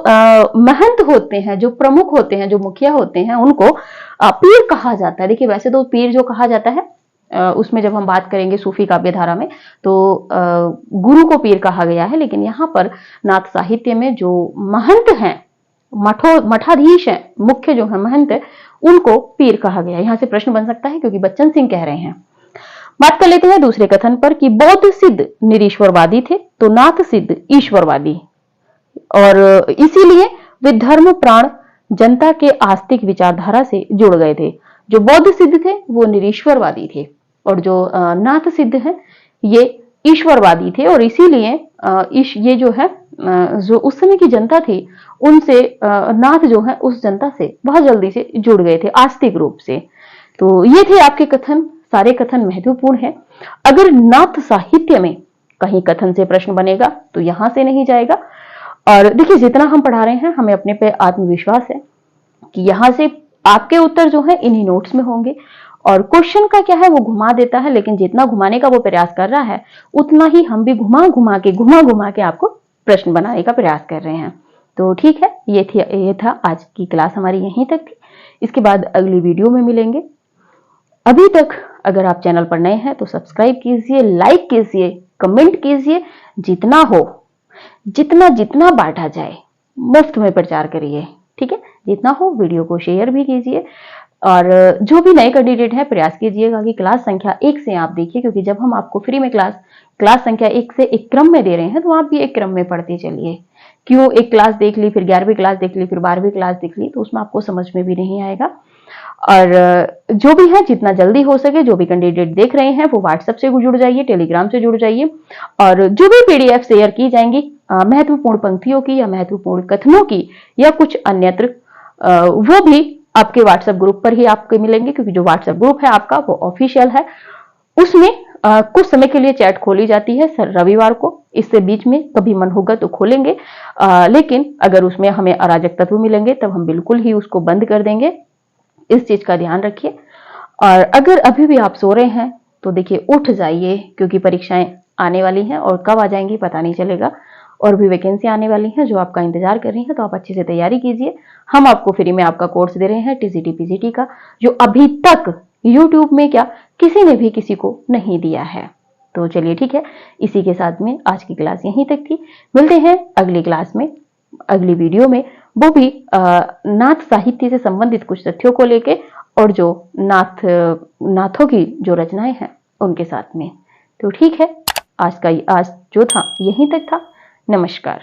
महंत होते हैं, जो प्रमुख होते हैं, जो मुखिया होते हैं, उनको पीर कहा जाता है। देखिए वैसे तो पीर जो कहा जाता है उसमें जब हम बात करेंगे सूफी काव्य धारा में तो गुरु को पीर कहा गया है, लेकिन यहाँ पर नाथ साहित्य में जो महंत हैं, मठाधीश हैं, मुख्य जो है महंत है, उनको पीर कहा गया। यहां से प्रश्न बन सकता है क्योंकि बच्चन सिंह कह रहे हैं। बात कर लेते हैं दूसरे कथन पर कि बौद्ध सिद्ध निरीश्वरवादी थे तो नाथ सिद्ध ईश्वरवादी, और इसीलिए वे धर्म प्राण जनता के आस्तिक विचारधारा से जुड़ गए थे। जो बौद्ध सिद्ध थे वो निरीश्वरवादी थे और जो नाथ सिद्ध हैं ये ईश्वरवादी थे, और इसीलिए ये जो है जो उस समय की जनता थी उनसे नाथ जो है उस जनता से बहुत जल्दी से जुड़ गए थे आस्तिक रूप से। तो ये थे आपके कथन, सारे कथन महत्वपूर्ण हैं। अगर नाथ साहित्य में कहीं कथन से प्रश्न बनेगा तो यहां से नहीं जाएगा। और देखिए जितना हम पढ़ा रहे हैं हमें अपने पे आत्मविश्वास है कि यहां से आपके उत्तर जो है इन्हीं नोट्स में होंगे। और क्वेश्चन का क्या है वो घुमा देता है, लेकिन जितना घुमाने का वो प्रयास कर रहा है उतना ही हम भी घुमा घुमा के आपको प्रश्न बनाने का प्रयास कर रहे हैं। तो ठीक है, ये था आज की क्लास हमारी यहीं तक थी। इसके बाद अगली वीडियो में मिलेंगे। अभी तक अगर आप चैनल पर नए हैं तो सब्सक्राइब कीजिए, लाइक कीजिए, कमेंट कीजिए, जितना हो जितना बांटा जाए मुफ्त में प्रचार करिए। ठीक है, जितना हो वीडियो को शेयर भी कीजिए। और जो भी नए कैंडिडेट है प्रयास कीजिएगा कि क्लास संख्या 1 से आप देखिए, क्योंकि जब हम आपको फ्री में क्लास संख्या 1 से एक क्रम में दे रहे हैं तो आप भी एक क्रम में पढ़ते चलिए। क्यों एक क्लास देख ली, फिर 11वीं क्लास देख ली, फिर 12वीं क्लास देख ली, तो उसमें आपको समझ में भी नहीं आएगा। और जो भी है जितना जल्दी हो सके, जो भी कैंडिडेट देख रहे हैं वो व्हाट्सएप से जुड़ जाइए, टेलीग्राम से जुड़ जाइए, और जो भी पीडीएफ शेयर की जाएंगी महत्वपूर्ण पंक्तियों की या महत्वपूर्ण कथनों की या कुछ अन्यत्र, वो भी आपके व्हाट्सएप ग्रुप पर ही आपको मिलेंगे, क्योंकि जो व्हाट्सएप ग्रुप है आपका वो ऑफिशियल है। उसमें कुछ समय के लिए चैट खोली जाती है रविवार को इससे बीच में कभी मन होगा तो खोलेंगे, लेकिन अगर उसमें हमें अराजक तत्व मिलेंगे तब हम बिल्कुल ही उसको बंद कर देंगे। इस चीज का ध्यान रखिए। और अगर अभी भी आप सो रहे हैं तो देखिए उठ जाइए, क्योंकि परीक्षाएं आने वाली हैं और कब आ जाएंगी पता नहीं चलेगा। और भी वैकेंसी आने वाली है जो आपका इंतजार कर रही है, तो आप अच्छे से तैयारी कीजिए। हम आपको फ्री में आपका कोर्स दे रहे हैं टीजीटी पीजीटी का, जो अभी तक यूट्यूब में क्या किसी ने भी किसी को नहीं दिया है। तो चलिए ठीक है, इसी के साथ में आज की क्लास यहीं तक थी। मिलते हैं अगली क्लास में, अगली वीडियो में, वो भी नाथ साहित्य से संबंधित कुछ तथ्यों को लेके, और जो नाथों की जो रचनाएं हैं उनके साथ में। तो ठीक है, आज जो था यहीं तक था। नमस्कार।